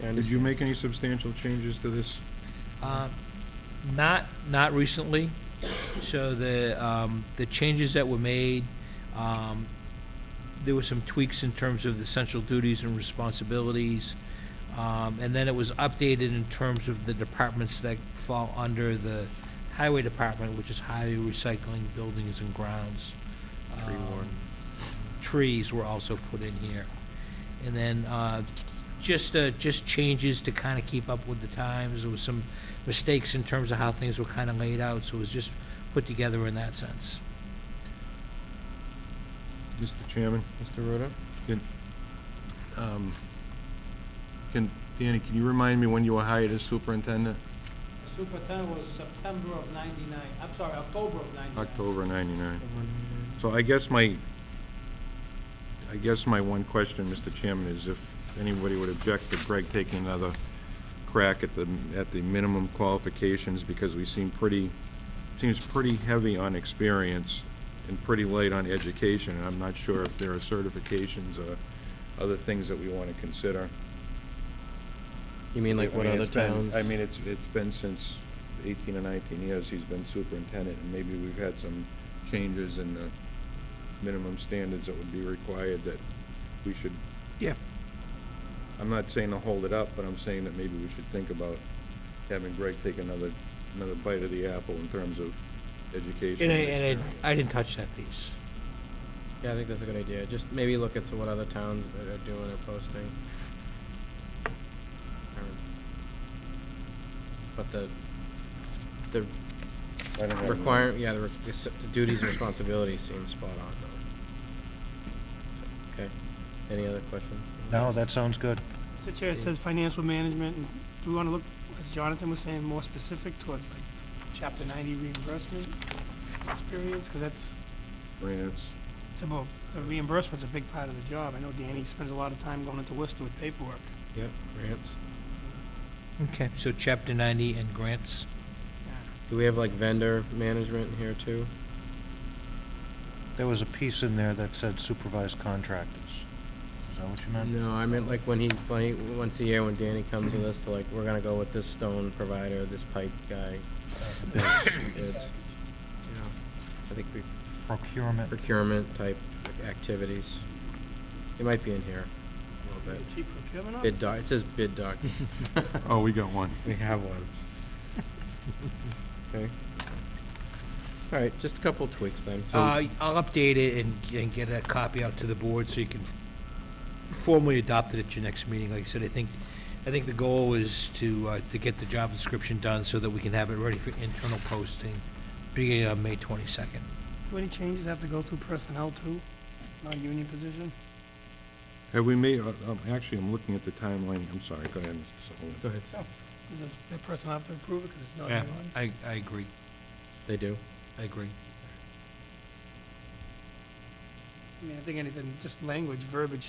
Yeah, I Did you understand. make any substantial changes to this? Not recently. So the changes that were made, there were some tweaks in terms of the essential duties and responsibilities. And then it was updated in terms of the departments that fall under the highway department, which is highway recycling, buildings and grounds. Tree warden. Trees were also put in here. And then, just changes to kind of keep up with the times. There was some mistakes in terms of how things were kind of laid out, so it was just put together in that sense. Mr. Chairman, Mr. Ruda? Danny, can you remind me when you were hired as superintendent? Superintendent was September of '99, I'm sorry, October of '99. October '99. So I guess my one question, Mr. Chairman, is if anybody would object to Greg taking another crack at the minimum qualifications, because we seems pretty heavy on experience and pretty light on education, and I'm not sure if there are certifications or other things that we want to consider. You mean like what other towns? I mean, it's been since 18 or 19 years he's been superintendent, and maybe we've had some changes in the minimum standards that would be required that we should. Yeah. I'm not saying to hold it up, but I'm saying that maybe we should think about having Greg take another bite of the apple in terms of education. And I didn't touch that piece. Yeah, I think that's a good idea. Just maybe look at what other towns are doing or posting. But the I don't have requirement, yeah, the duties and responsibilities seem spot on though. Okay, any other questions? No, that sounds good. Mr. Chair, it says financial management, and do we want to look, as Jonathan was saying, more specific towards like Chapter 90 reimbursement experience? Because that's, Grants. it's about, the reimbursement's a big part of the job. I know Danny spends a lot of time going into Worcester with paperwork. Yep, grants. Okay, so Chapter 90 and grants. Do we have like vendor management here too? There was a piece in there that said supervised contractors. Is that what you meant? No, I meant like when he, once a year when Danny comes with us to like, we're gonna go with this stone provider, this pipe guy. Bids. Yeah, I think we, procurement type activities. It might be in here a little bit. Chief procurement Bid officer? doc, it says bid doc. Oh, we got one. We have one. Okay. All right, just a couple tweaks then. So, I'll update it and get a copy out to the board so you can formally adopt it at your next meeting. Like I said, I think the goal is to get the job description done so that we can have it ready for internal posting beginning on May 22nd. Do any changes have to go through personnel too? Non-union position? Have we made, actually, I'm looking at the timeline. I'm sorry, go ahead, Mr. Sullivan. go ahead. Does the personnel have to approve it because it's not Yeah, union? I agree. They do. I agree. I mean, I think anything, just language, verbiage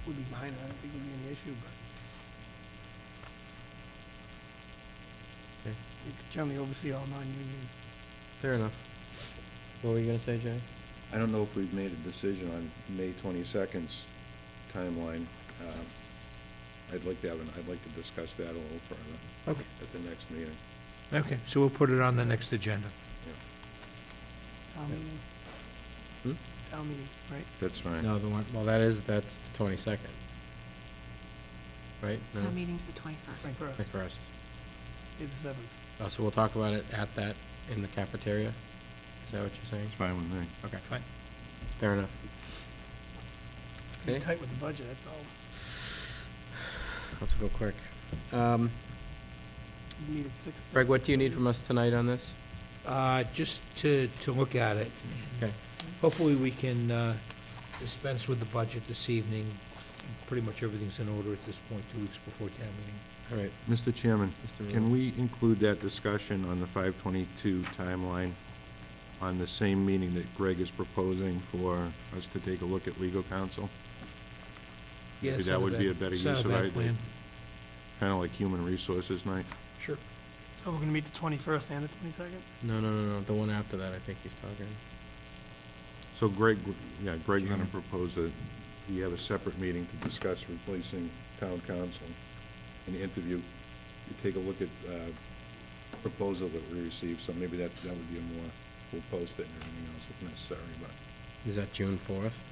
would be minor. I don't think there'd be any issue, but. Okay. You could generally oversee all non-union. Fair enough. What were you gonna say, Jay? I don't know if we've made a decision on May 22nd's timeline. I'd like to discuss that a little further. Okay. At the next meeting. Okay, so we'll put it on the next agenda. Town meeting. Town meeting, right? That's fine. No, the one, well, that's the 22nd. Right? No? Town meeting's the 21st. 21st, 21st. is the 7th. Oh, so we'll talk about it at that, in the cafeteria? Is that what you're saying? It's fine with me. Okay, Fine. fair enough. Be Okay. tight with the budget, that's all. Let's go quick. We meet at 6. Greg, what do you need from us tonight on this? Just to look at it. Okay. Hopefully, we can dispense with the budget this evening. Pretty much everything's in order at this point, 2 weeks before town meeting. All right, Mr. Chairman, Mr. can Miller. we include that discussion on the 522 timeline on the same meeting that Greg is proposing for us to take a look at legal counsel? Yeah, Maybe that send it would be back- a better send use it of back it. plan. Kind of like human resources night. Sure. So we're gonna meet the 21st and the 22nd? No, the one after that, I think he's talking. So Greg's gonna propose that we have a separate meeting to discuss replacing town council and interview. We take a look at proposal that we received, so maybe that would be a more, we'll post it and everything else if necessary, but Is that June 4th?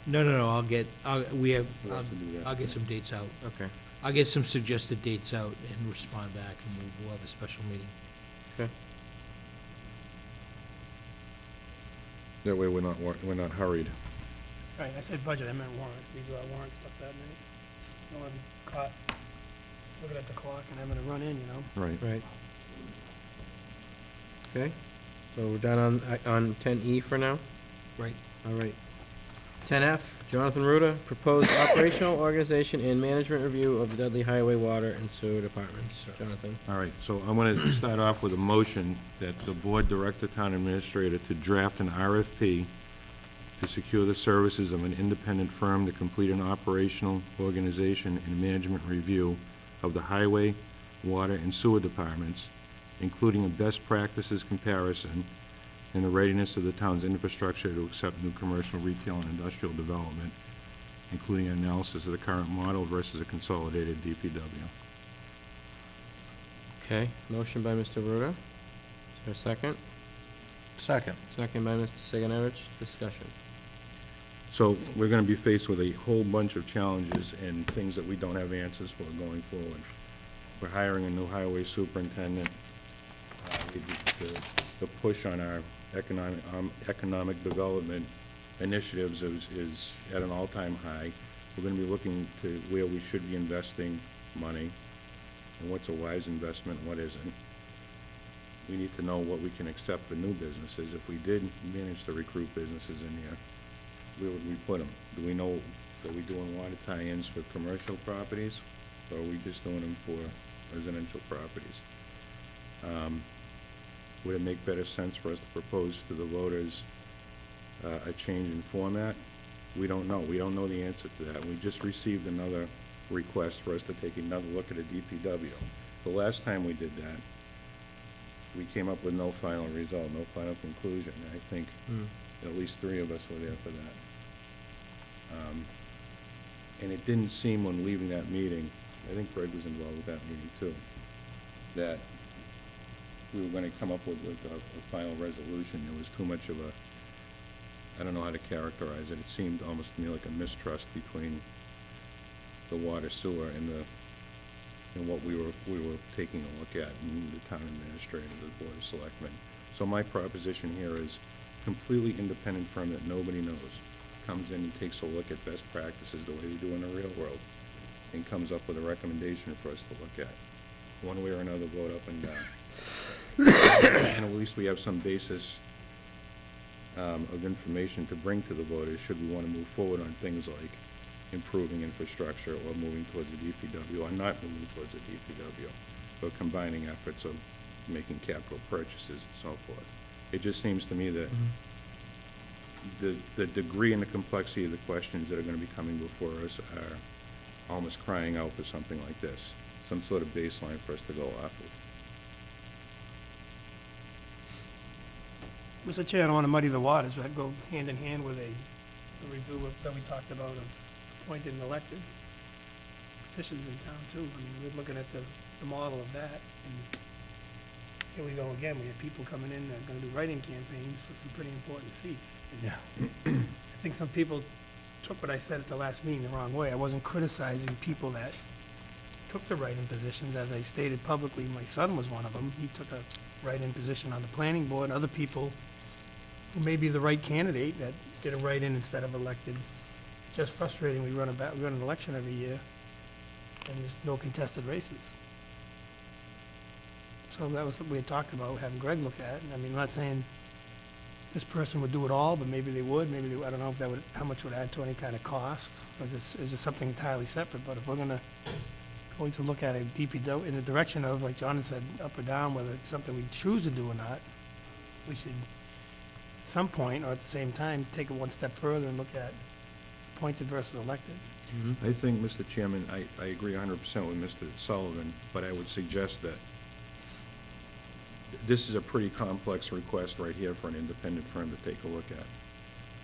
No, we'll have to do that. I'll get some dates out. Okay. I'll get some suggested dates out and respond back, and we'll have a special meeting. That way we're not hurried. Right, I said budget, I meant warrants. We do our warrant stuff that night. Don't wanna be caught looking at the clock and having to run in, you know? Right. Right. Okay, so we're done on 10E for now? Right. All right. 10F, Jonathan Ruda, proposed operational organization and management review of the Dudley Highway Water and Sewer Departments. Jonathan? All right, so I want to start off with a motion that the board direct the town administrator to draft an RFP to secure the services of an independent firm to complete an operational, organization, and management review of the highway, water, and sewer departments, including a best practices comparison and the readiness of the town's infrastructure to accept new commercial, retail, and industrial development, including an analysis of the current model versus a consolidated DPW. Okay, motion by Mr. Ruda. Is there a second? Second. Second by Mr. Sigenovich. Discussion. So we're gonna be faced with a whole bunch of challenges and things that we don't have answers for going forward. We're hiring a new highway superintendent. The push on our economic development initiatives is at an all-time high. We're gonna be looking to where we should be investing money, and what's a wise investment and what isn't. We need to know what we can accept for new businesses. If we did manage to recruit businesses in here, where would we put them? Do we know that we're doing water tie-ins for commercial properties, or are we just doing them for residential properties? Would it make better sense for us to propose to the voters a change in format? We don't know. We don't know the answer to that. We just received another request for us to take another look at a DPW. The last time we did that, we came up with no final result, no final conclusion. I think at least 3 of us were there for that. And it didn't seem when leaving that meeting, I think Greg was involved with that meeting too, that we were gonna come up with a final resolution. There was too much of a, I don't know how to characterize it. It seemed almost to me like a mistrust between the water sewer and what we were taking a look at, and the town administrator, the Board of Selectmen. So my proposition here is completely independent firm that nobody knows comes in and takes a look at best practices the way we do in the real world, and comes up with a recommendation for us to look at. One way or another, vote up and down. And at least we have some basis of information to bring to the voters should we want to move forward on things like improving infrastructure or moving towards a DPW, or not moving towards a DPW, or combining efforts of making capital purchases and so forth. It just seems to me that the degree and the complexity of the questions that are going to be coming before us are almost crying out for something like this, some sort of baseline for us to go off of. Mr. Chair, I don't want to muddy the waters, but I'd go hand in hand with a review that we talked about of appointed and elected positions in town too. I mean, we're looking at the model of that, and here we go again. We had people coming in that are gonna do write-in campaigns for some pretty important seats. And I think some people took what I said at the last meeting the wrong way. I wasn't criticizing people that took the write-in positions. As I stated publicly, my son was one of them. He took a write-in position on the planning board. Other people who may be the right candidate that did a write-in instead of elected. It's just frustrating. We run an election every year, and there's no contested races. So that was what we had talked about, having Greg look at. And I mean, I'm not saying this person would do it all, but maybe they would. Maybe they, I don't know if that would, how much would add to any kind of cost, or is this something entirely separate? But if we're going to look at a DPW in the direction of, like John had said, up or down, whether it's something we choose to do or not, we should, at some point, or at the same time, take it one step further and look at appointed versus elected. I think, Mr. Chairman, I agree 100% with Mr. Sullivan, but I would suggest that this is a pretty complex request right here for an independent firm to take a look at.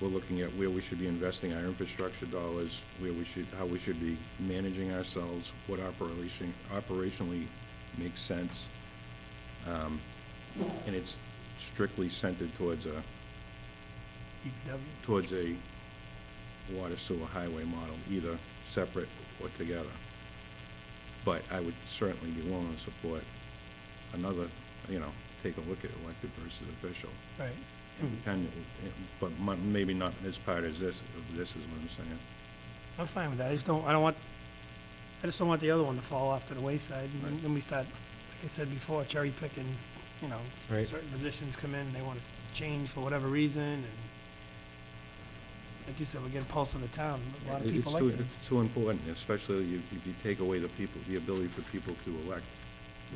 We're looking at where we should be investing our infrastructure dollars, how we should be managing ourselves, what operationally makes sense. And it's strictly centered towards a water sewer highway model, either separate or together. But I would certainly be willing to support another, take a look at elected versus official. Right. Independent, but maybe not as part as this is what I'm saying. I'm fine with that. I just don't want the other one to fall off to the wayside. And then we start, like I said before, cherry picking, Right. certain positions come in, they want to change for whatever reason, and like you said, we get a pulse of the town. A lot of people like that. It's too important, especially if you take away the ability for people to elect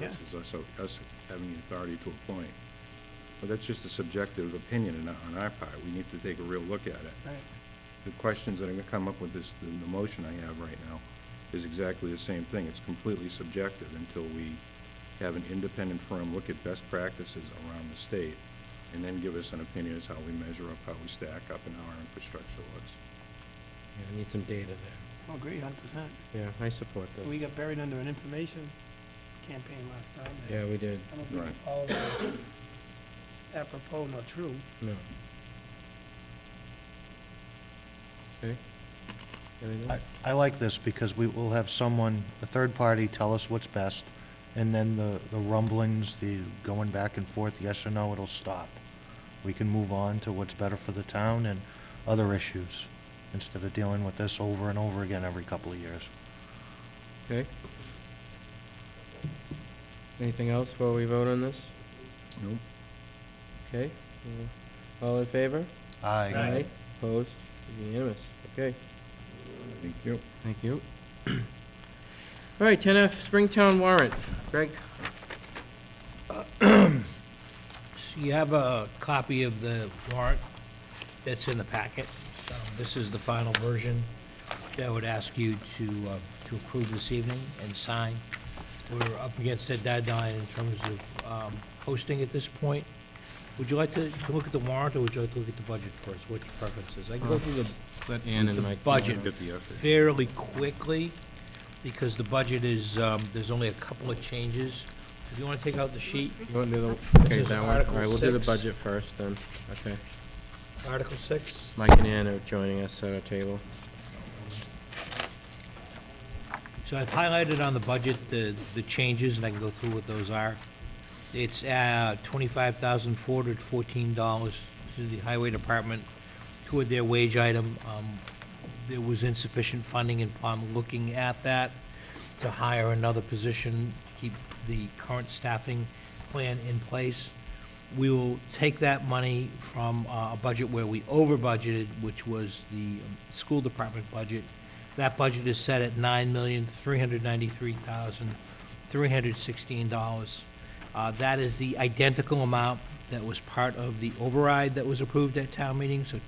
Yeah. versus us having the authority to appoint. But that's just a subjective opinion on our part. We need to take a real look at it. Right. The questions that are gonna come up with this, the motion I have right now, is exactly the same thing. It's completely subjective until we have an independent firm look at best practices around the state, and then give us an opinion as how we measure up, how we stack up, and how our infrastructure looks. Yeah, I need some data there. Oh, agree, 100%. Yeah, I support that. We got buried under an information campaign last time. and Yeah, we did. I don't think Right. all of it was apropos nor true. No. Okay. Anything? I like this because we will have someone, a third party, tell us what's best, and then the rumblings, the going back and forth, yes or no, it'll stop. We can move on to what's better for the town and other issues, instead of dealing with this over and over again every couple of years. Okay. Anything else before we vote on this? Nope. Okay. All in favor? Aye. Opposed? Unanimous. Okay. Thank you. Thank you. All right, 10F Springtown warrant. Greg? So you have a copy of the warrant that's in the packet. This is the final version that I would ask you to approve this evening and sign. We're up against a deadline in terms of posting at this point. Would you like to look at the warrant, or would you like to look at the budget first? What's your preferences? I can go through Let Ann and the Mike. budget Get the effort. fairly quickly, because the budget is, there's only a couple of changes. If you want to take out the sheet, You want to do the, okay, is that one? All Article right, we'll do the 6. budget first then. Okay. Article 6. Mike and Ann are joining us at our table. So I've highlighted on the budget the changes, and I can go through what those are. It's $25,414 to the Highway Department toward their wage item. There was insufficient funding upon looking at that to hire another position, keep the current staffing plan in place. We will take that money from a budget where we over budgeted, which was the school department budget. That budget is set at $9,393,316. That is the identical amount that was part of the override that was approved at town meeting. So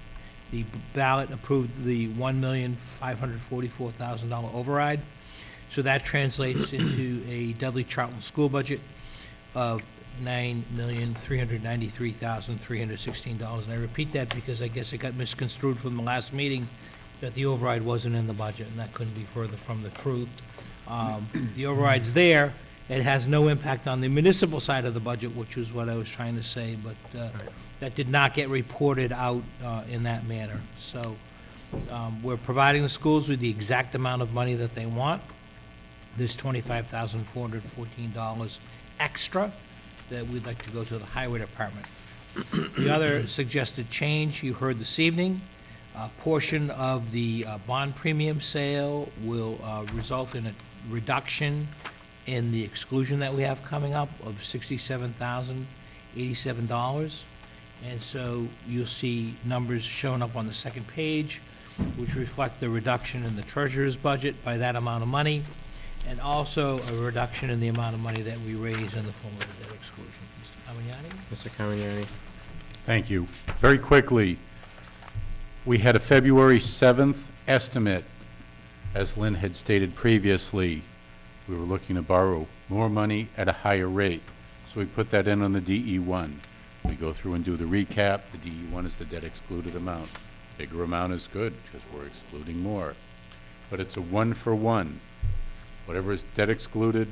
the ballot approved the $1,544,000 override. So that translates into a Dudley Charlton school budget of $9,393,316. And I repeat that because I guess it got misconstrued from the last meeting that the override wasn't in the budget, and that couldn't be further from the truth. The override's there. It has no impact on the municipal side of the budget, which was what I was trying to say, but that did not get reported out in that manner. So we're providing the schools with the exact amount of money that they want. This $25,414 extra that we'd like to go to the Highway Department. The other suggested change you heard this evening, a portion of the bond premium sale will result in a reduction in the exclusion that we have coming up of $67,087. And so you'll see numbers shown up on the second page, which reflect the reduction in the treasurer's budget by that amount of money, and also a reduction in the amount of money that we raise in the form of the debt exclusion. Mr. Cavagnani? Mr. Cavagnani? Thank you. Very quickly, we had a February 7th estimate. As Lynn had stated previously, we were looking to borrow more money at a higher rate. So we put that in on the DE1. We go through and do the recap. The DE1 is the debt excluded amount. Bigger amount is good because we're excluding more. But it's a 1-for-1. Whatever is debt excluded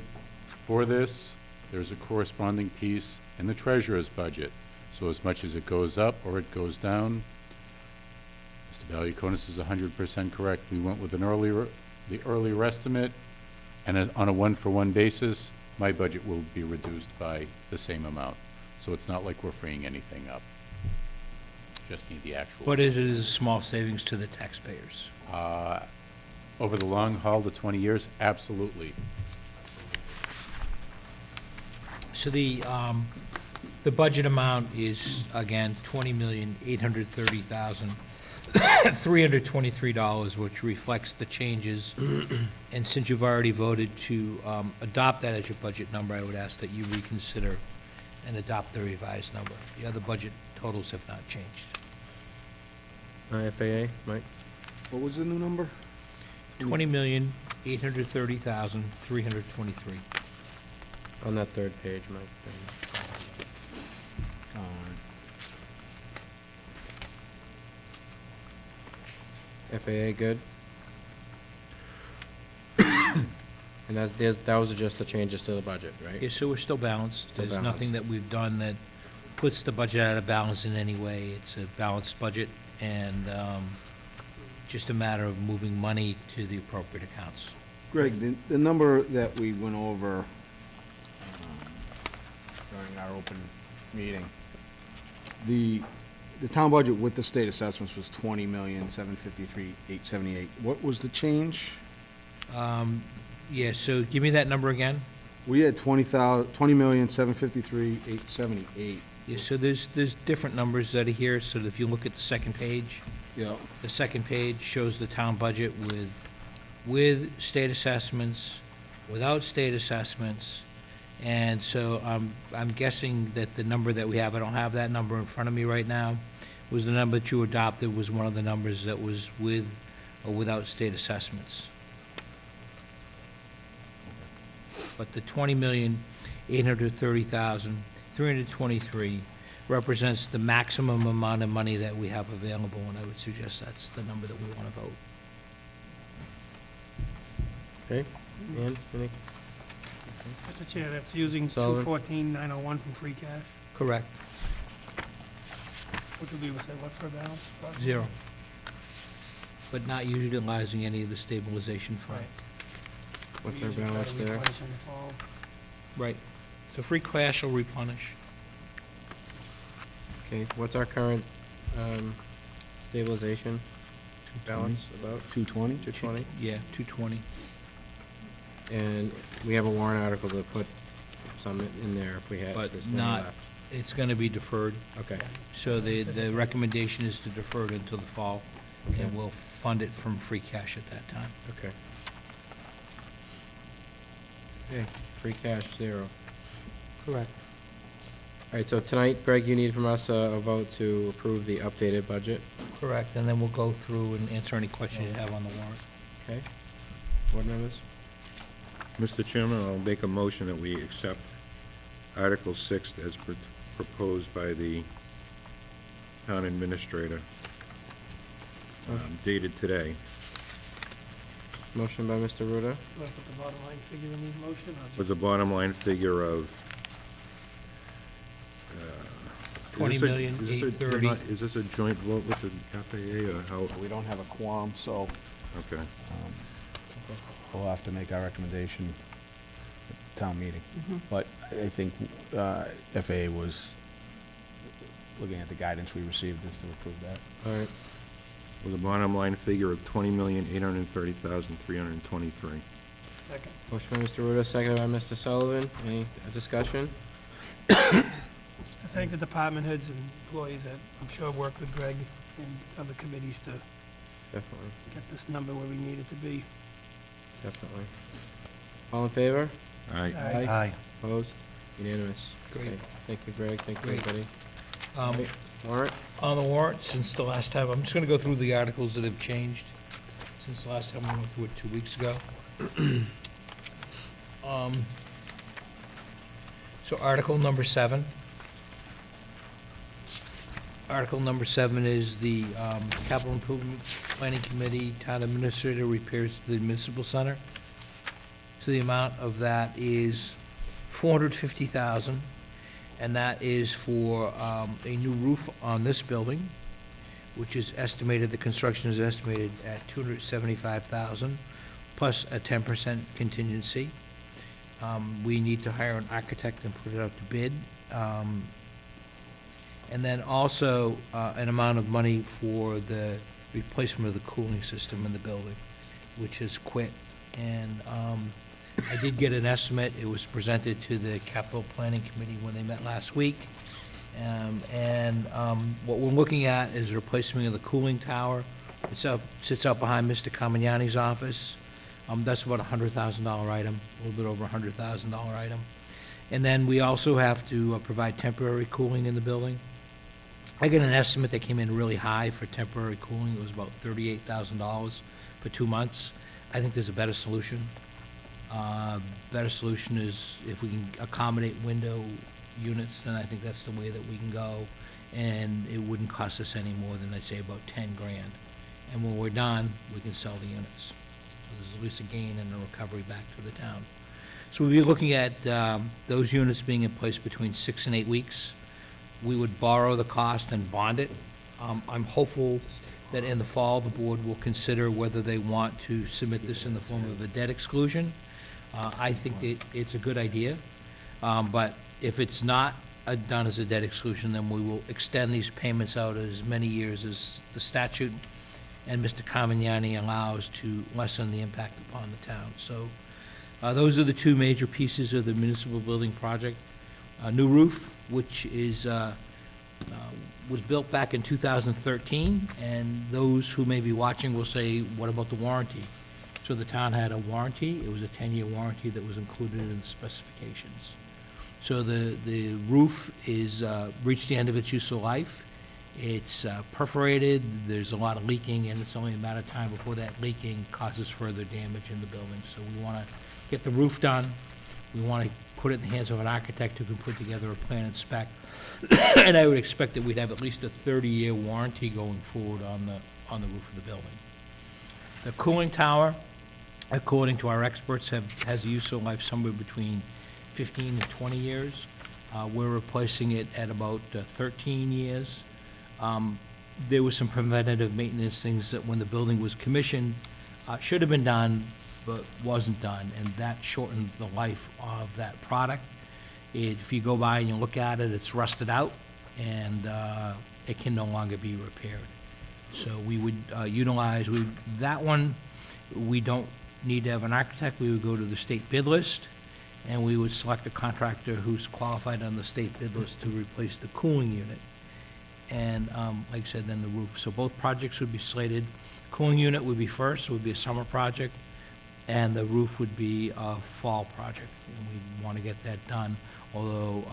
for this, there's a corresponding piece in the treasurer's budget. So as much as it goes up or it goes down, Mr. Valiakonis is 100% correct. We went with the earlier estimate, and on a 1-for-1 basis, my budget will be reduced by the same amount. So it's not like we're freeing anything up. Just need the actual. But it is a small savings to the taxpayers. Over the long haul, the 20 years, absolutely. So the budget amount is, again, $20,830,323, which reflects the changes. And since you've already voted to adopt that as your budget number, I would ask that you reconsider and adopt the revised number. The other budget totals have not changed. FAA, Mike? What was the new number? $20,830,323. On that third page, Mike. FAA, good? And that was just the changes to the budget, right? Yeah, so we're still balanced. Still There's nothing that we've done that puts the budget out of balance in any way. It's a balanced budget, and just a matter of moving money to the appropriate accounts. Greg, the number that we went over during our open meeting, the town budget with the state assessments was $20,753,878. What was the change? Yeah, so give me that number again. We had $20,753,878. Yeah, so there's different numbers that are here, so if you look at the second page, Yeah. the second page shows the town budget with state assessments, without state assessments, and so I'm guessing that the number that we have, I don't have that number in front of me right now, was the number that you adopted was one of the numbers that was with or without state assessments. But the $20,830,323 represents the maximum amount of money that we have available, and I would suggest that's the number that we want to vote. Okay, Ann, any? Mr. Chair, that's using Sullivan? 214,901 from free cash, Correct. which would be, what for a balance? approximately? 0. But not utilizing any of the stabilization fund. Right. What's We our usually try balance to there? replenish in the fall. Right. So free cash will replenish. Okay, what's our current stabilization balance, about 220? 220? Yeah, 220. And we have a warrant article to put some in there if we had But this money not- left. It's going to be deferred. Okay, So the recommendation is to defer it until the fall, Okay. and we'll fund it from free cash at that time. okay. Okay, free cash, 0. Correct. All right, so tonight, Greg, you need from us a vote to approve the updated budget, Correct, and then we'll go through and answer any questions you have on the warrant. okay? Board members? Mr. Chairman, I'll make a motion that we accept Article 6 as proposed by the town administrator, dated today. Motion by Mr. Ruda, You want to put the bottom line figure in the motion, or With just? a bottom line figure of... $20,830,000. Is this a joint vote with the FAA, or how? We don't have a quorum, so Okay. we'll have to make our recommendation at the town meeting. But I think FAA was looking at the guidance we received is to approve that. all right. With a bottom line figure of $20,830,323. Second. Motion by Mr. Ruda, seconded by Mr. Sullivan. Any discussion? To thank the department heads and employees that I'm sure worked with Greg and other committees to Definitely, get this number where we need it to be. definitely. All in favor? Aye. Aye. Aye. Opposed? Unanimous. Great. Okay, thank you, Greg, thank you, Great. everybody. Um, Right, warrant? On the warrant, since the last time, I'm just going to go through the articles that have changed since the last time we went through it 2 weeks ago. So Article number 7. Article number 7 is the Capital Improvement Planning Committee Town Administrator repairs to the municipal center. So the amount of that is $450,000, and that is for a new roof on this building, which is estimated, the construction is estimated at $275,000, plus a 10% contingency. We need to hire an architect and put it out to bid. And then also an amount of money for the replacement of the cooling system in the building, which has quit. And I did get an estimate. It was presented to the Capital Planning Committee when they met last week. What we're looking at is replacement of the cooling tower. Sits out behind Mr. Carmignani's office. That's about a $100,000 item, a little bit over a $100,000 item. And then we also have to provide temporary cooling in the building. I got an estimate that came in really high for temporary cooling. It was about $38,000 for 2 months. I think there's a better solution. Better solution is if we can accommodate window units, then I think that's the way that we can go. And it wouldn't cost us any more than, I'd say, about 10 grand. And when we're done, we can sell the units. So there's at least a gain and a recovery back to the town. So we'll be looking at those units being in place between 6 and 8 weeks. We would borrow the cost and bond it. I'm hopeful that in the fall, the board will consider whether they want to submit this in the form of a debt exclusion. I think it's a good idea, but if it's not done as a debt exclusion, then we will extend these payments out as many years as the statute and Mr. Carmignani allows to lessen the impact upon the town. So those are the two major pieces of the municipal building project. A new roof, which is was built back in 2013, and those who may be watching will say, what about the warranty? So the town had a warranty. It was a 10-year warranty that was included in the specifications. So the roof is reached the end of its useful life. It's perforated, there's a lot of leaking, and it's only a matter of time before that leaking causes further damage in the building. So we want to get the roof done. We want to put it in the hands of an architect who can put together a plan and spec. And I would expect that we'd have at least a 30-year warranty going forward on the roof of the building. The cooling tower, according to our experts, has a useful life somewhere between 15 and 20 years. We're replacing it at about 13 years. There was some preventative maintenance things that when the building was commissioned should have been done, but wasn't done, and that shortened the life of that product. If you go by and you look at it, it's rusted out, and it can no longer be repaired. So we would utilize that one. We don't need to have an architect. We would go to the state bid list, and we would select a contractor who's qualified on the state bid list to replace the cooling unit. And like I said, then the roof. So both projects would be slated. Cooling unit would be first, would be a summer project, and the roof would be a fall project. And we want to get that done, although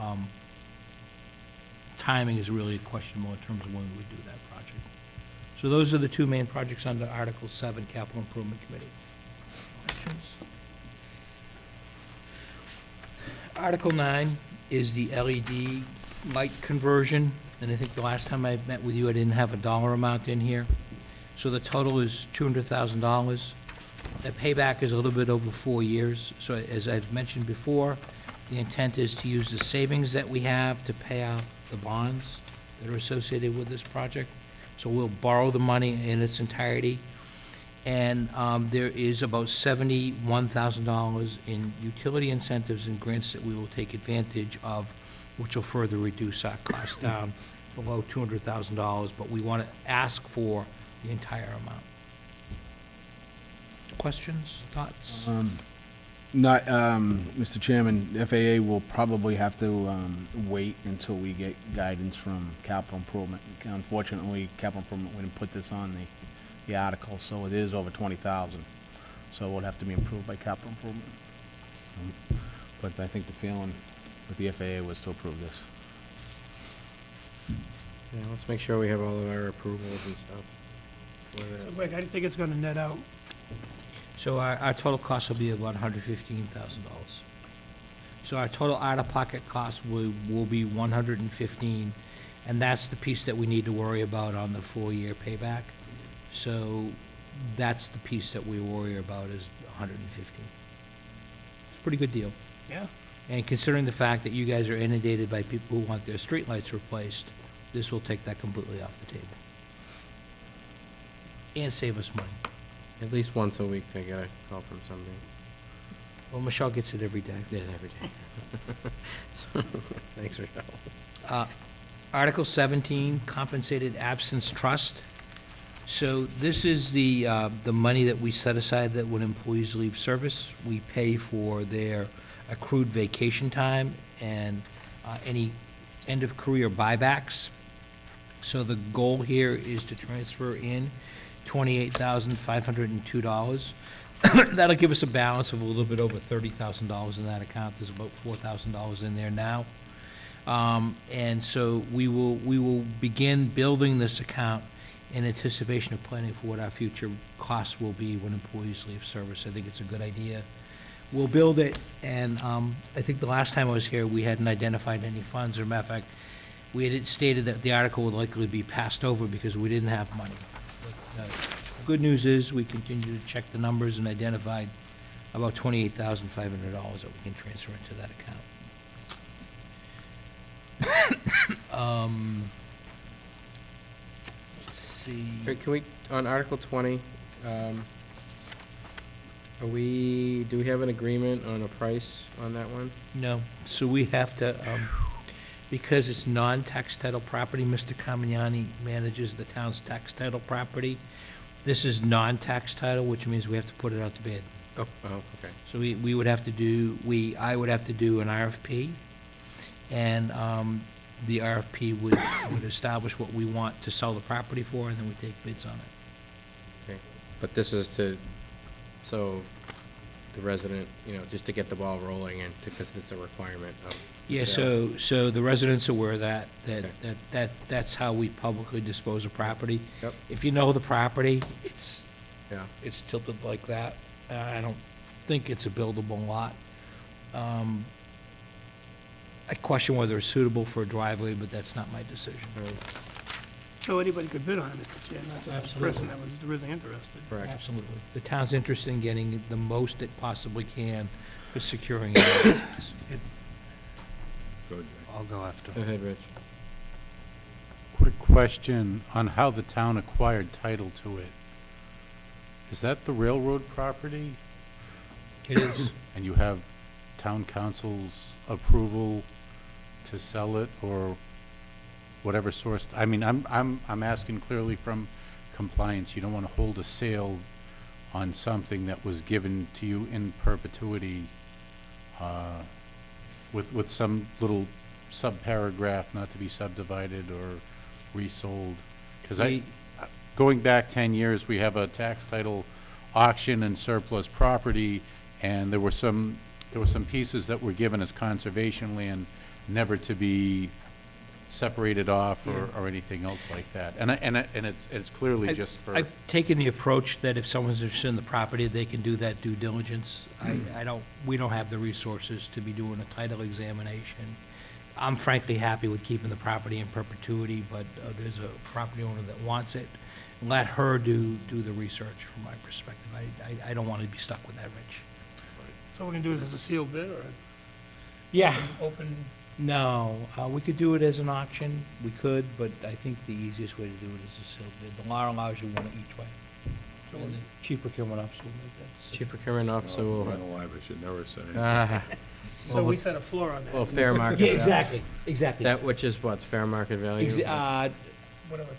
timing is really questionable in terms of when we would do that project. So those are the two main projects under Article 7, Capital Improvement Committee. Questions? Article 9 is the LED light conversion, and I think the last time I met with you, I didn't have a dollar amount in here. So the total is $200,000. The payback is a little bit over 4 years. So as I've mentioned before, the intent is to use the savings that we have to pay off the bonds that are associated with this project. So we'll borrow the money in its entirety. And there is about $71,000 in utility incentives and grants that we will take advantage of, which will further reduce our cost down below $200,000, but we want to ask for the entire amount. Questions, thoughts? Not, Mr. Chairman, FAA will probably have to wait until we get guidance from Capital Improvement. Unfortunately, Capital Improvement wouldn't put this on the article, so it is over 20,000. So it would have to be approved by Capital Improvement. But I think the feeling with the FAA was to approve this. Yeah, let's make sure we have all of our approvals and stuff. Greg, how do you think it's gonna net out? So our total cost will be about $115,000. So our total out-of-pocket cost will be $115,000, and that's the piece that we need to worry about on the 4-year payback. So that's the piece that we worry about is $115,000. It's a pretty good deal. Yeah. And considering the fact that you guys are inundated by people who want their streetlights replaced, this will take that completely off the table. And save us money. At least once a week, I get a call from somebody. Well, Michelle gets it every day. Yeah, every day. Thanks, Michelle. Article 17, Compensated Absence Trust. So this is the money that we set aside that when employees leave service, we pay for their accrued vacation time and any end-of-career buybacks. So the goal here is to transfer in $28,502. That'll give us a balance of a little bit over $30,000 in that account. There's about $4,000 in there now. And so we will begin building this account in anticipation of planning for what our future costs will be when employees leave service. I think it's a good idea. We'll build it, and I think the last time I was here, we hadn't identified any funds. As a matter of fact, we had stated that the article would likely be passed over because we didn't have money. But, the good news is, we continue to check the numbers and identified about $28,500 that we can transfer into that account. Let's see. Can we, on Article 20, do we have an agreement on a price on that one? No, so we have to, because it's non-tax title property, Mr. Carmignani manages the town's tax title property. This is non-tax title, which means we have to put it out to bid. Oh, okay. So we would have to do, I would have to do an RFP, and the RFP would establish what we want to sell the property for, and then we take bids on it. Okay. But this is so the resident, just to get the ball rolling and because this is a requirement of. Yeah, so the residents are aware of that's how we publicly dispose of property. Yep. If you know the property, Yeah. it's tilted like that. I don't think it's a buildable lot. I question whether it's suitable for a driveway, but that's not my decision. So anybody could bid on it, Mr. Chair, not just the Absolutely. person that was really interested. Correct. Absolutely. The town's interested in getting the most it possibly can for securing it. Go, Jay. I'll go after. Go ahead, Rich. Quick question on how the town acquired title to it. Is that the railroad property? It is. And you have town council's approval to sell it, or whatever source? I mean, I'm asking clearly from compliance. You don't want to hold a sale on something that was given to you in perpetuity, with some little subparagraph not to be subdivided or resold. Because going back 10 years, we have a tax title auction and surplus property, and there were some pieces that were given as conservation land, never to be separated off or anything else like that. And it's clearly just for. I've taken the approach that if someone's interested in the property, they can do that due diligence. We don't have the resources to be doing a title examination. I'm frankly happy with keeping the property in perpetuity, but there's a property owner that wants it. Let her do the research from my perspective. I don't want to be stuck with that, Rich. So we're gonna do this as a sealed bid or Yeah. open? No, we could do it as an auction. We could, but I think the easiest way to do it is a sealed bid. The law allows you one each way. And the chief procurement officer will make that decision. Chief procurement officer will. I don't know why, but I should never say. So we set a floor on that. Well, fair market. Yeah, value. exactly. That, which is what, fair market value? Whatever.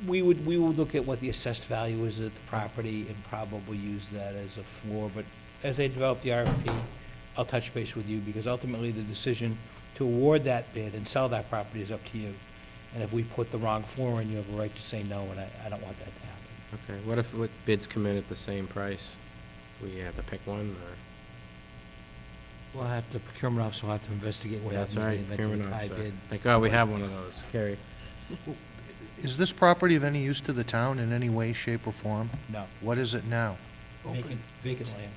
We would look at what the assessed value is of the property and probably use that as a floor, but as I develop the RFP, I'll touch base with you, because ultimately the decision to award that bid and sell that property is up to you. And if we put the wrong floor in, you have a right to say no, and I don't want that to happen. Okay, what if bids come in at the same price? We have to pick one, or? We'll have the procurement officer will have to investigate what That's happens in the right, event of a procurement tie officer. bid. Thank God we have one of those. Carrie? Is this property of any use to the town in any way, shape, or form? No, What is it now? vacant land.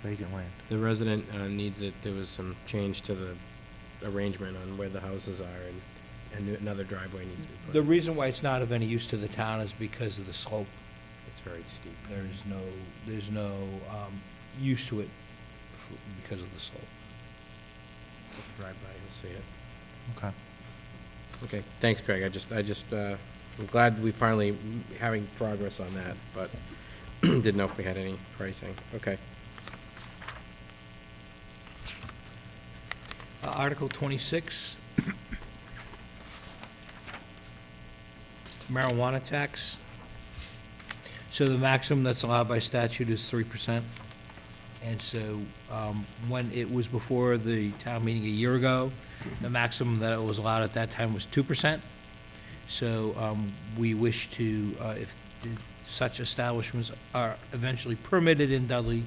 Vacant land. The resident needs it. There was some change to the arrangement on where the houses are, and another driveway needs to be put The in. reason why it's not of any use to the town is because of the slope. It's very steep. There's no use to it because of the slope. Drive by, you'll see it. Okay. Okay, thanks, Craig. I'm glad we finally having progress on that, but didn't know if we had any pricing. Okay. Article 26, marijuana tax. So the maximum that's allowed by statute is 3%. And so when it was before the town meeting a year ago, the maximum that it was allowed at that time was 2%. So we wish to, if such establishments are eventually permitted in Dudley,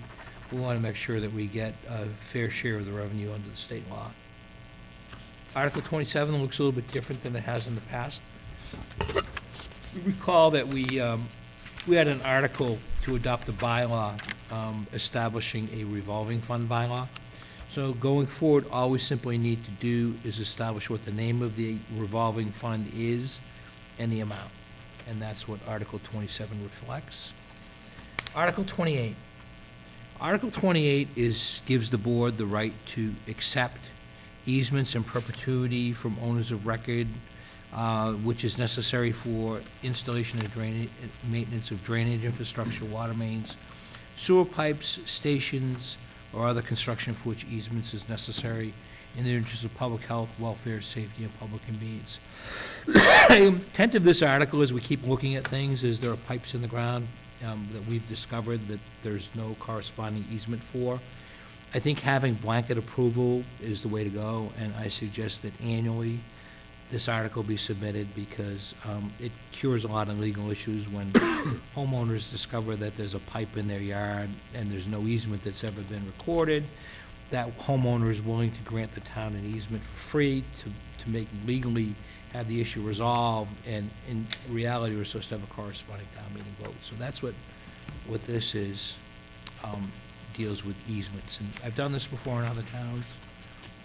we want to make sure that we get a fair share of the revenue under the state law. Article 27 looks a little bit different than it has in the past. You recall that we had an article to adopt a bylaw establishing a revolving fund bylaw. So going forward, all we simply need to do is establish what the name of the revolving fund is and the amount. And that's what Article 27 reflects. Article 28. Article 28 gives the board the right to accept easements in perpetuity from owners of record, which is necessary for installation of drainage, maintenance of drainage infrastructure, water mains, sewer pipes, stations, or other construction for which easements is necessary in the interest of public health, welfare, safety, and public convenience. The intent of this article, as we keep looking at things, is there are pipes in the ground that we've discovered that there's no corresponding easement for. I think having blanket approval is the way to go, and I suggest that annually this article be submitted because it cures a lot of legal issues when homeowners discover that there's a pipe in their yard and there's no easement that's ever been recorded. That homeowner is willing to grant the town an easement for free to make legally have the issue resolved, and in reality, we're supposed to have a corresponding town meeting vote. So that's what this is, deals with easements. And I've done this before in other towns,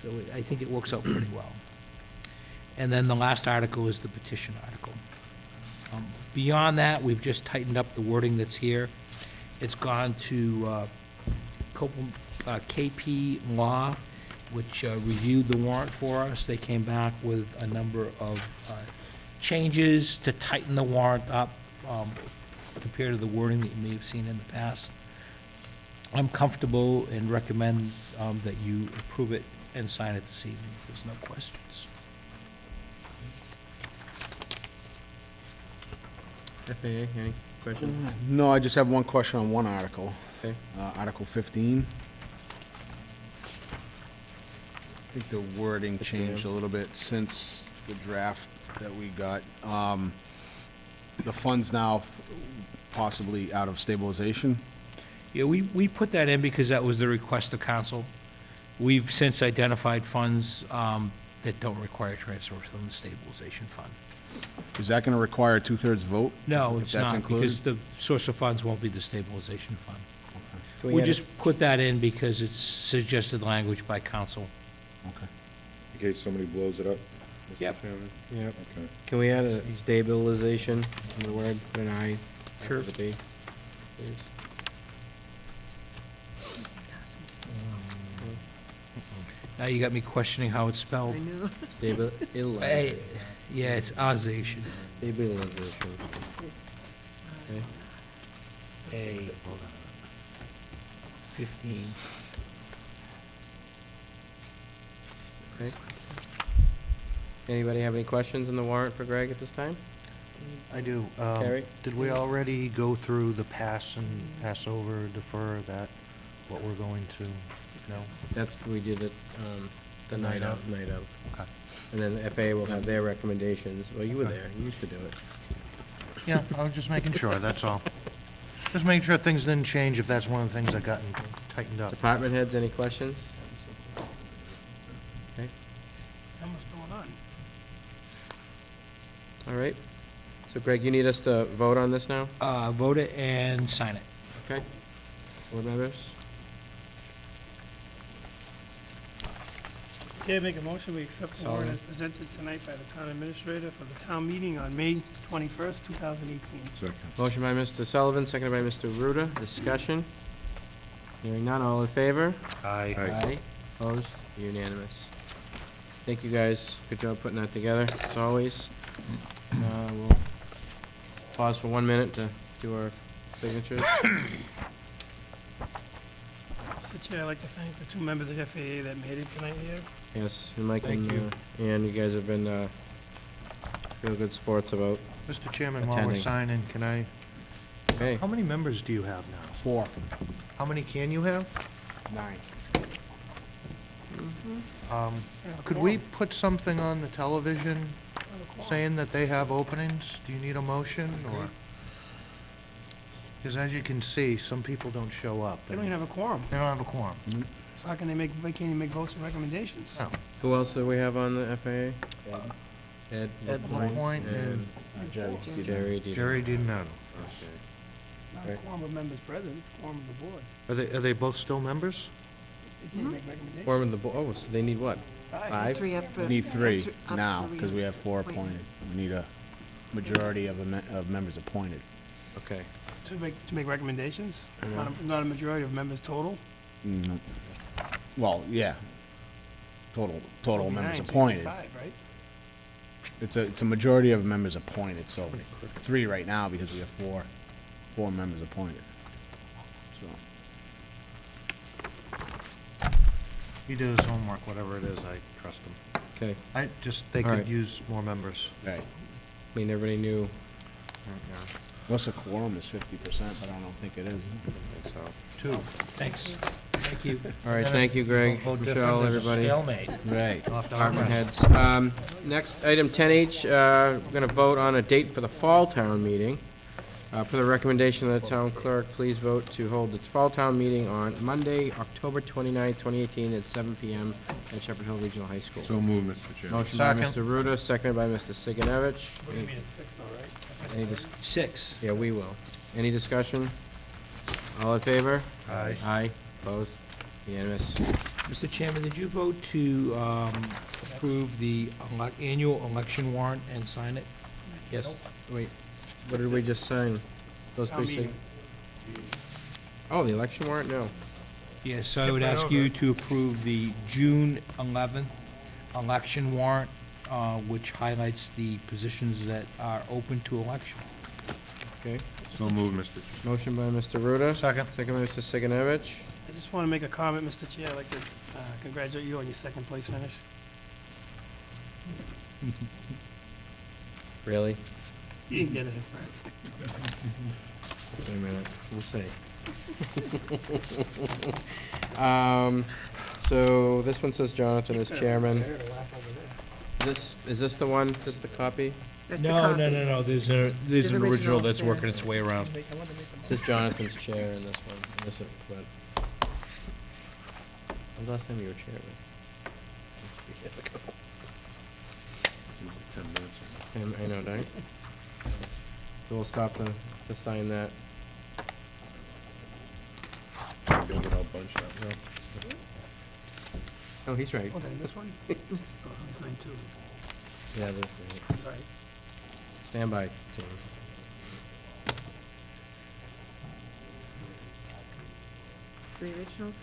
so I think it works out pretty well. And then the last article is the petition article. Beyond that, we've just tightened up the wording that's here. It's gone to KP Law, which reviewed the warrant for us. They came back with a number of changes to tighten the warrant up compared to the wording that you may have seen in the past. I'm comfortable and recommend that you approve it and sign it this evening if there's no questions. FAA, any questions? No, I just have one question on one article. Okay. Article 15. I think the wording changed a little bit since the draft that we got. The fund's now possibly out of stabilization. Yeah, we put that in because that was the request of council. We've since identified funds that don't require transfer from the stabilization fund. Is that gonna require a 2/3 vote? No, if it's that's not, included? because the source of funds won't be the stabilization fund. Can We add just put that in because it's suggested language by council. Okay. In case somebody blows it up, Mr. Yep. Chairman? Yep. Okay. Can we add a stabilization in the word, put an I Sure. after the B, please? Now you got me questioning how it's spelled. I know. Stabilization. Yeah, it's Ozation. Stabilization. Okay. A 15. Okay. Anybody have any questions on the warrant for Greg at this time? I do. Carrie? Did we already go through the pass and pass over, defer that, what we're going to, no? That's, we did it, the night of. Okay. And then the FAA will have their recommendations. Well, you were there, you used to do it. Yeah, I was just making sure, that's all. Just making sure things didn't change if that's one of the things that got tightened up. Department heads, any questions? Okay, How much going on? all right. So Greg, you need us to vote on this now? Vote it and sign it. Okay. Board members? Chair, make a motion, we accept the warrant Sullivan. as presented tonight by the town administrator for the town meeting on May 21st, 2018. Second. Motion by Mr. Sullivan, seconded by Mr. Ruda. Discussion? Hearing none, all in favor? Aye. Aye. Opposed? Unanimous. Thank you, guys. Good job putting that together, as always. We'll pause for 1 minute to do our signatures. Mr. Chair, I'd like to thank the two members of FAA that made it tonight here. Yes, and Mike and, Thank you. Ann, you guys have been, real good sports about, Mr. Chairman, while we're Attending. signing, can I, okay. how many members do you have now? 4. How many can you have? 9. Could we put something on the television saying that they have openings. Do you need a motion, or? Because as you can see, some people don't show up. They don't even have a quorum. They don't have a quorum. So how can they can't even make votes and recommendations? No. Who else do we have on the FAA? Ed Ed LaPointe and Jerry. Jerry. Jerry DiNato. Okay. Not a quorum of members present, it's a quorum of the board. Are they both still members? They can't make recommendations. Form of the oh, so they need what? Five? Three up for. We need three that's up now, for because we have four appointed. We need a majority of members appointed. Okay. To make recommendations? Not a majority of members total? Mm, Well, yeah. Total It'd be members 9, so appointed. 5, right? It's a majority of members appointed, so three right now because we have four members appointed. So, He did his homework, whatever it is, I trust him. Okay. I just, they All could right. use more members. right. I mean, everybody knew. Unless a quorum is 50%, but I don't think it is. So. Two. Thanks. Thank you. All right, thank you, Greg, Vote different, Michelle, there's a everybody. stalemate. Right. You'll have to Department arm wrestle. heads. Next, item 10H, we're going to vote on a date for the fall town meeting. Per the recommendation of the town clerk, please vote to hold the fall town meeting on Monday, October 29, 2018, at 7 PM at Shepherd Hill Regional High School. So move, Mr. Chairman. Motion by Second. Mr. Ruda, seconded by Mr. Sigenovich. What do you mean it's 6 though, right? Any dis- 6. Yeah, we will. Any discussion? All in favor? Aye. Aye. Opposed? Unanimous. Mr. Chairman, did you vote to approve the annual election warrant and sign it? Yes. Wait, what did we just sign? Those Town three meeting. Oh, the election warrant? No. Yes, so I Skip would right ask over you it. to approve the June 11th election warrant, which highlights the positions that are open to election. Okay. So move, Mr. Chairman. Motion by Mr. Ruda. Second. Second by Mr. Sigenovich. I just want to make a comment, Mr. Chair. I'd like to congratulate you on your second place finish. Really? You didn't get it at first. Wait a minute, we'll see. So this one says Jonathan as chairman. I heard a laugh over there. Is this the one, this is the copy? That's the No, copy. no, no, no, there's an original originals that's there. working its way around. I wanted to make a This is Jonathan's chair in this one. This is, but. When's the last time you were chairman? 3 years ago. 10 minutes. I know, right? So we'll stop to sign that. Don't get all bunched up. Oh, he's right. Oh, then this one? Oh, I signed 2. Yeah, this one. Sorry. Stand by, team. Three originals?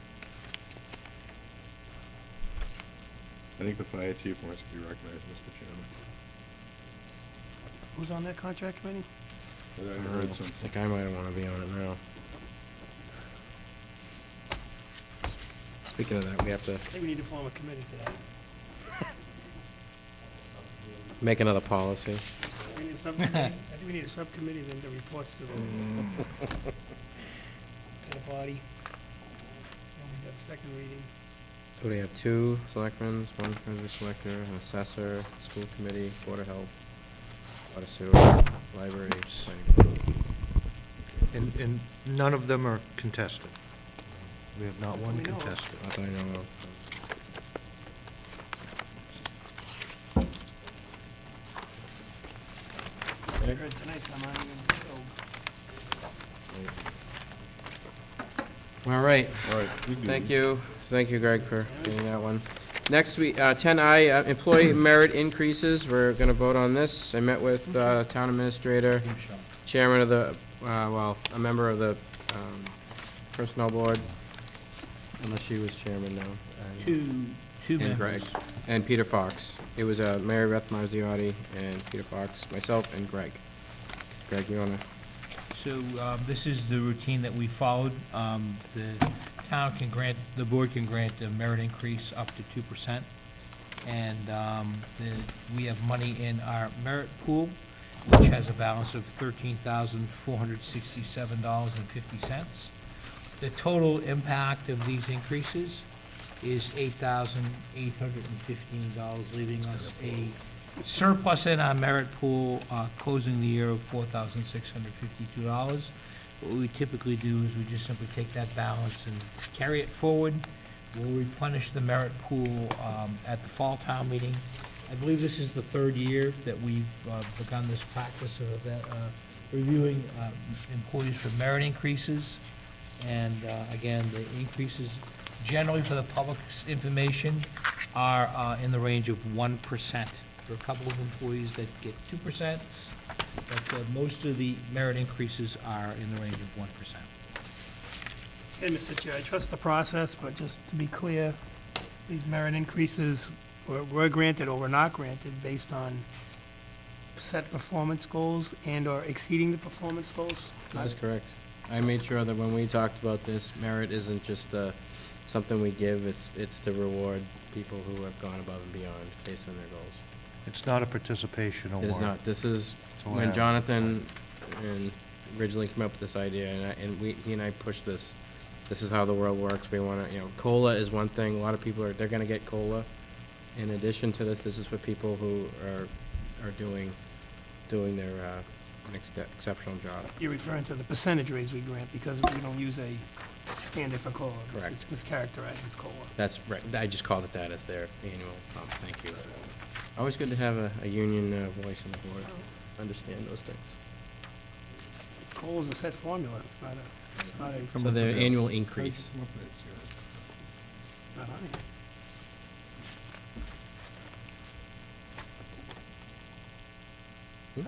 I think the fire chief wants to be recognized, Mr. Chairman. Who's on that contract committee? But I I heard some. think I might want to be on it now. Speaking of that, we have to I think we need to form a committee for that. make another policy. We need a subcommittee. I think we need a subcommittee then that reports to the body. And we have a second reading. So we have 2 selectmen, 1 president selector, an assessor, school committee, board of health, water sewer, library, planning board. And none of them are contested. We have not one We know of. contested. Not that I know of. I heard tonight some aren't even filled. All right, All right. we can do thank it. you. Thank you, Greg, for getting that one. Next, 10I, employee merit increases. We're going to vote on this. I met with town administrator, chairman of the, a member of the personnel board, unless she was chairman now. Two And Greg, members. and Peter Fox. It was Mary Beth Marziotti and Peter Fox, myself, and Greg. Greg, you wanna? So, this is the routine that we followed. The town can grant, the board can grant a merit increase up to 2%. And, we have money in our merit pool, which has a balance of $13,467.50. The total impact of these increases is $8,815, leaving us a surplus in our merit pool, closing the year of $4,652. What we typically do is we just simply take that balance and carry it forward. We'll replenish the merit pool at the fall town meeting. I believe this is the third year that we've begun this practice of reviewing employees for merit increases. And again, the increases generally for the public's information are in the range of 1%. There are a couple of employees that get 2%, but most of the merit increases are in the range of 1%. Hey, Mr. Chair, I trust the process, but just to be clear, these merit increases were granted or were not granted based on set performance goals and/or exceeding the performance goals? That is correct. I made sure that when we talked about this, merit isn't just something we give, it's to reward people who have gone above and beyond based on their goals. It's not a participation award. It is not. This is, It's a when lab. Jonathan originally came up with this idea, he and I pushed this, this is how the world works. We want to, COLA is one thing. A lot of people they're going to get COLA. In addition to this is for people who are doing their exceptional job. You're referring to the percentage raise we grant because we don't use a standard for COLA. Correct. It's mischaracterized as COLA. That's right. I just called it that as their annual bump. Thank you. Always good to have a union voice on the board. Understand those things. COLA is a set formula. It's not a, So their annual increase. not on here.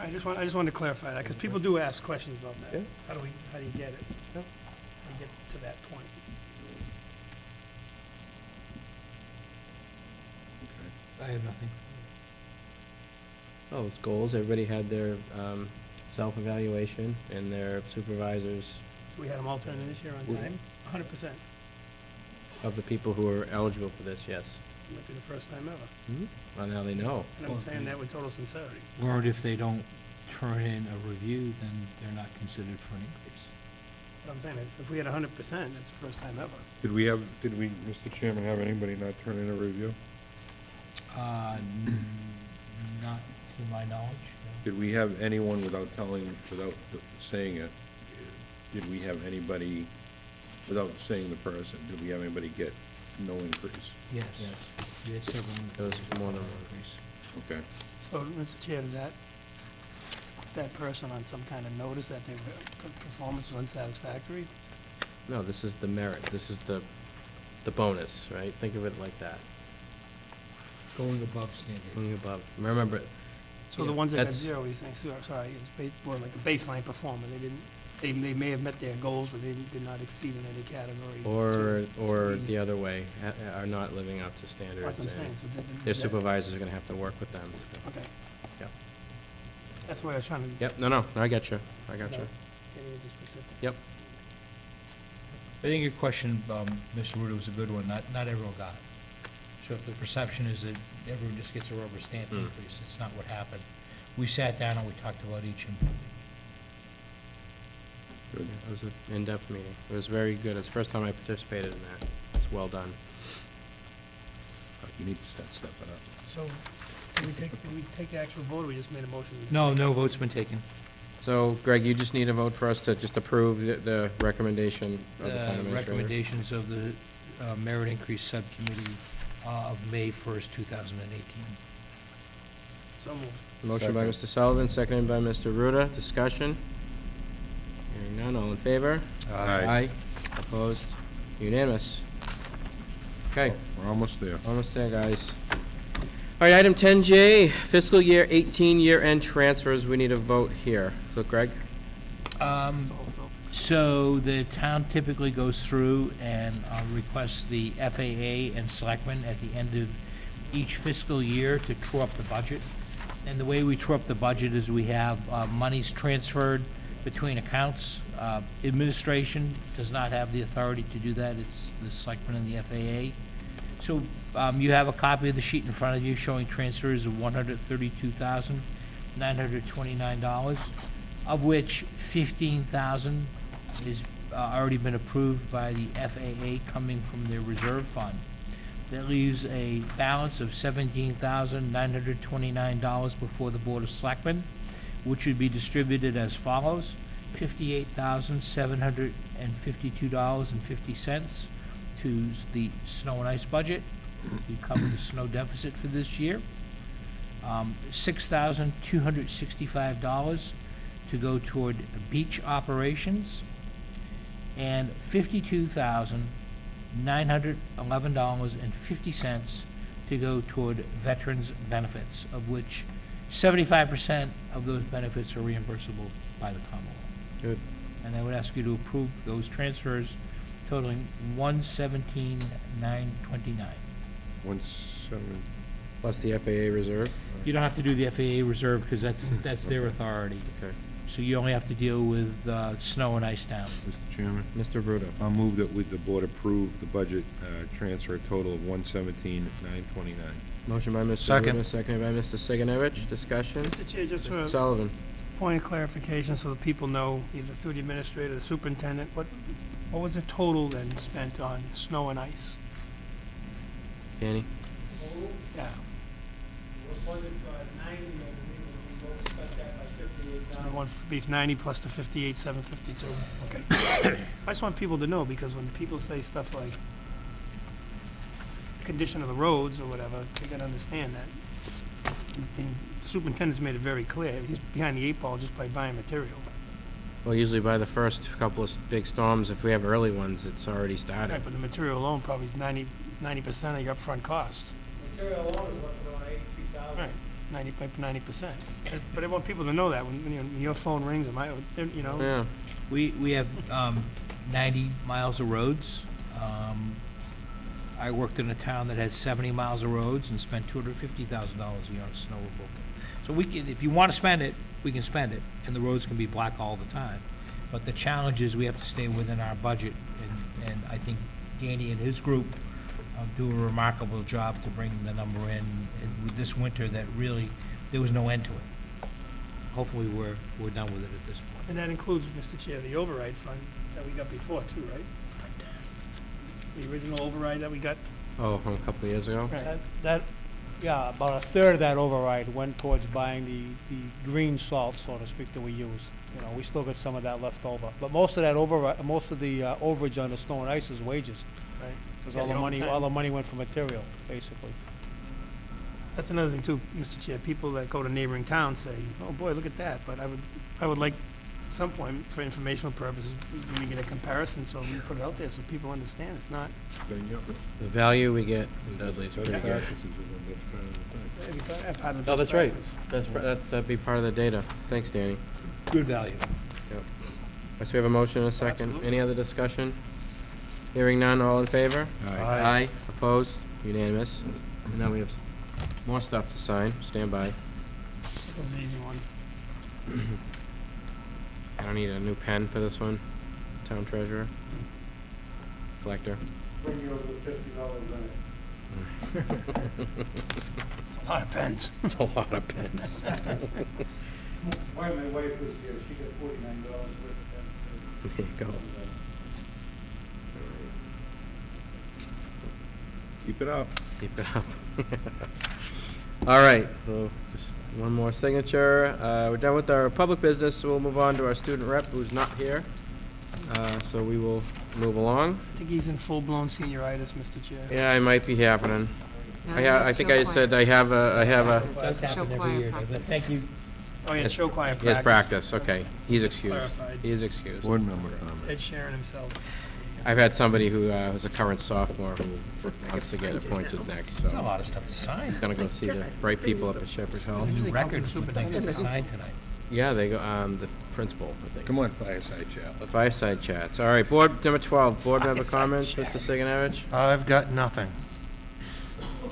I just wanted to clarify that, because people do ask questions about that. Yeah. How do you get it? Yeah. How do you get to that point? I have nothing. Oh, it's goals. Everybody had their self-evaluation and their supervisors So we had them all turn in this year on Mhm. time? 100%. of the people who are eligible for this, yes. Might be the first time ever. Well, now they know. And I'm saying that with total sincerity. Or if they don't turn in a review, then they're not considered for an increase. But I'm saying, if we had 100%, that's the first time ever. Did we, Mr. Chairman, have anybody not turn in a review? Not to my knowledge, no. Did we have anyone without saying it, did we have anybody, without saying the person, did we have anybody get no increase? Yes. Yes. We had several. There was more than one. increase. Okay. So, Mr. Chair, does that person on some kind of notice that their performance was unsatisfactory? No, this is the merit. This is the bonus, right? Think of it like that. Going above standard. Going above. Remember, So the Yeah, ones that got that's- zero, you're saying, sorry, it's more like a baseline performer. They may have met their goals, but they did not exceed in any category. or the other way, are not living up to standards. That's what I'm saying, and so their supervisors are gonna have to work with them. Okay. Yep. That's why I was trying to Yep, no, I got you. get into specifics. Yep. I think your question, Mr. Ruda, was a good one. Not everyone got it. So if the perception is that everyone just gets a rubber stamp increase, it's not what happened. We sat down and we talked about each employee. It was an in-depth meeting. It was very good. It's the first time I participated in that. It's well done. You need to start stepping up. So, did we take the actual vote, or we just made a motion? No vote's been taken. So, Greg, you just need a vote for us to just approve the recommendation of the town administrator. Recommendations of the merit increase subcommittee of May 1st, 2018. So moved. Motion by Mr. Sullivan, seconded by Mr. Ruda. Discussion? Hearing none, all in favor? Aye. Opposed? Unanimous. Okay, We're almost there. almost there, guys. All right, item 10J, fiscal year 18 year-end transfers. We need a vote here. So, Greg? So the town typically goes through and requests the FAA and Selectmen at the end of each fiscal year to true up the budget. And the way we true up the budget is we have monies transferred between accounts. Administration does not have the authority to do that. It's the Selectmen and the FAA. So you have a copy of the sheet in front of you showing transfers of $132,929, of which $15,000 is already been approved by the FAA coming from their reserve fund. That leaves a balance of $17,929 before the Board of Selectmen, which would be distributed as follows: $58,752.50 to the snow and ice budget to cover the snow deficit for this year. $6,265 to go toward beach operations, and $52,911.50 to go toward veterans' benefits, of which 75% of those benefits are reimbursable by the Commonwealth. Good. And I would ask you to approve those transfers totaling $117,929. 17. Plus the FAA reserve? You don't have to do the FAA reserve because that's their authority. Okay. So you only have to deal with snow and ice down. Mr. Chairman, Mr. Bruto. I'll move that the board approve the budget transfer total of $117,929. Motion by Mr. Second. Bruto, seconded by Mr. Sigenovich. Discussion? Mr. Chair, just for Mr. a Sullivan. point of clarification, so that people know, either through the administrator, the superintendent, what was the total then spent on snow and ice? Danny? Yeah. One beef 90 plus the 58,752. Okay. I just want people to know, because when people say stuff like condition of the roads or whatever, they gotta understand that. And the superintendent's made it very clear, he's behind the eight ball just by buying material. Well, usually by the first couple of big storms, if we have early ones, it's already started. Right, but the material alone probably is 90% of your upfront cost. Material alone is worth around $83,000. Right, 90%. But I want people to know that when your phone rings, you know. Yeah. We have 90 miles of roads. I worked in a town that had 70 miles of roads and spent $250,000 a year on snow removal. So we can, if you want to spend it, we can spend it, and the roads can be black all the time. But the challenge is we have to stay within our budget, and I think Danny and his group do a remarkable job to bring the number in. And with this winter, that really, there was no end to it. Hopefully, we're done with it at this point. And that includes, Mr. Chair, the override fund that we got before too, right? The original override that we got. Oh, from a couple of years ago? Yeah, about a third of that override went towards buying the green salt, so to speak, that we use. You know, we still got some of that left over. But most of that overage on the snow and ice is wages. Right. Because Yeah, all the the overtime. money went for material, basically. That's another thing too, Mr. Chair. People that go to neighboring towns say, "Oh boy, look at that." But I would like, at some point, for informational purposes, we get a comparison so we can put it out there so people understand it's not. The value we get in Dudley is pretty good. Oh, that's right. That'd be part of the data. Thanks, Danny. Good value. So we have a motion and a second. Absolutely. Any other discussion? Hearing none, all in favor? Aye. Opposed? Unanimous. And now we have more stuff to sign. Stand by. That was an easy one. I don't need a new pen for this one. Town treasurer. Collector. Bring you over the $50 It's a lot of pens. It's a lot of pens. Why my wife was here, she got $49 worth of pens. There you go. Keep it up. Keep it up. All right, so just one more signature. We're done with our public business, so we'll move on to our student rep, who's not here. So we will move along. I think he's in full-blown senioritis, Mr. Chair. Yeah, it might be happening. No, I think I said I have a, It does Show happen every choir year, doesn't it? practice. Thank you. Oh, yeah, Yes. show choir he has practice. practice, okay. He's excused. Clarified. He is excused. Board member comment. Ed Sheeran himself. I've had somebody who is a current sophomore who wants to get appointed next, There's a so lot of stuff to sign. gonna go see the bright people up at Shepherd's Hill. Usually New come from records the for things to superintendent. sign tonight. Yeah, they go, the principal, I think. Come on, fireside chat. The fireside chats. All right, board number 12, board member comments, Mr. Sigenovich, I've got nothing.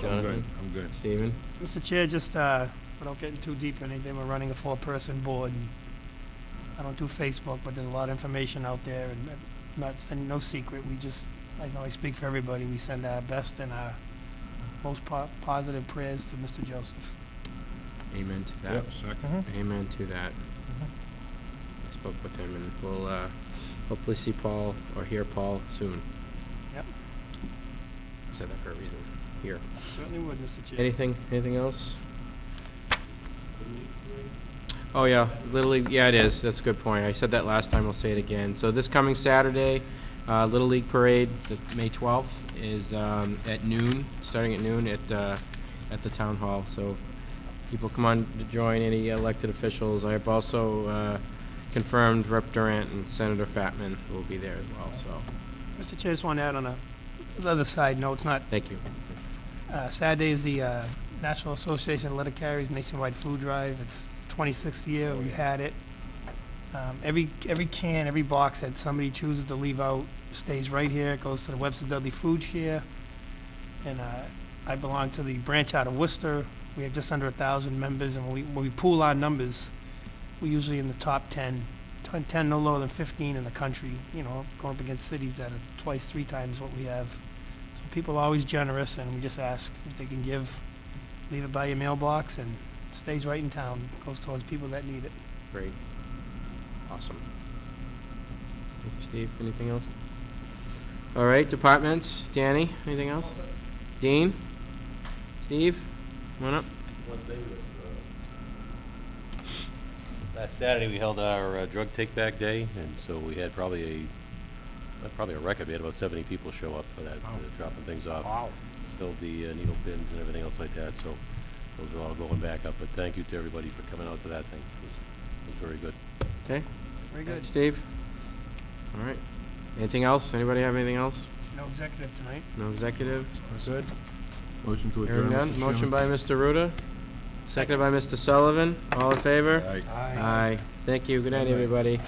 Jonathan, I'm good. Stephen. Mr. Chair, just, without getting too deep in anything, we're running a four-person board. And I don't do Facebook, but there's a lot of information out there, and and no secret, I know I speak for everybody, we send our best and our most positive prayers to Mr. Joseph. Amen to that. Yep, second. Amen to that. I spoke with him, and we'll hopefully see Paul or hear Paul soon. Yep. I said that for a reason. here. Certainly would, Mr. Chair. Anything else? Oh, yeah, Little League, yeah, it is. That's a good point. I said that last time, I'll say it again. So this coming Saturday, Little League Parade, May 12th, is at noon, starting at noon at the town hall. So people come on to join, any elected officials. I have also confirmed Rep. Durant and Senator Fatman will be there as well, so, Mr. Chair, just want to add on the other side note, it's not, thank you. Saturday is the National Association of Letter Carriers Nationwide Food Drive. It's 26th year, we had it. Every can, every box that somebody chooses to leave out stays right here. It goes to the Webster Dudley Food Share. And I belong to the branch out of Worcester. We have just under 1,000 members, and when we pool our numbers, we're usually in the top 10, no lower than 15 in the country, you know, going up against cities that are twice, 3 times what we have. So people are always generous, and we just ask if they can leave it by your mailbox, and it stays right in town, goes towards people that need it. Great. Awesome. Thank you, Steve. Anything else? All right, departments. Danny, anything else? Dean? Steve? Come on up. One thing that, last Saturday, we held our drug take-back day, and so we had probably a record. We had about 70 people show up for that, dropping things off. Wow. Filled the needle bins and everything else like that, so those are all going back up. But thank you to everybody for coming out to that thing. It was very good. Okay. Very good. Steve? All right. Anything else? Anybody have anything else? No executive tonight. No executive? Good. Motion to Hearing adjourn, none. Mr. Motion Chairman. by Mr. Ruda, seconded by Mr. Sullivan. All in favor? Aye. Aye. Thank you. Good night, everybody.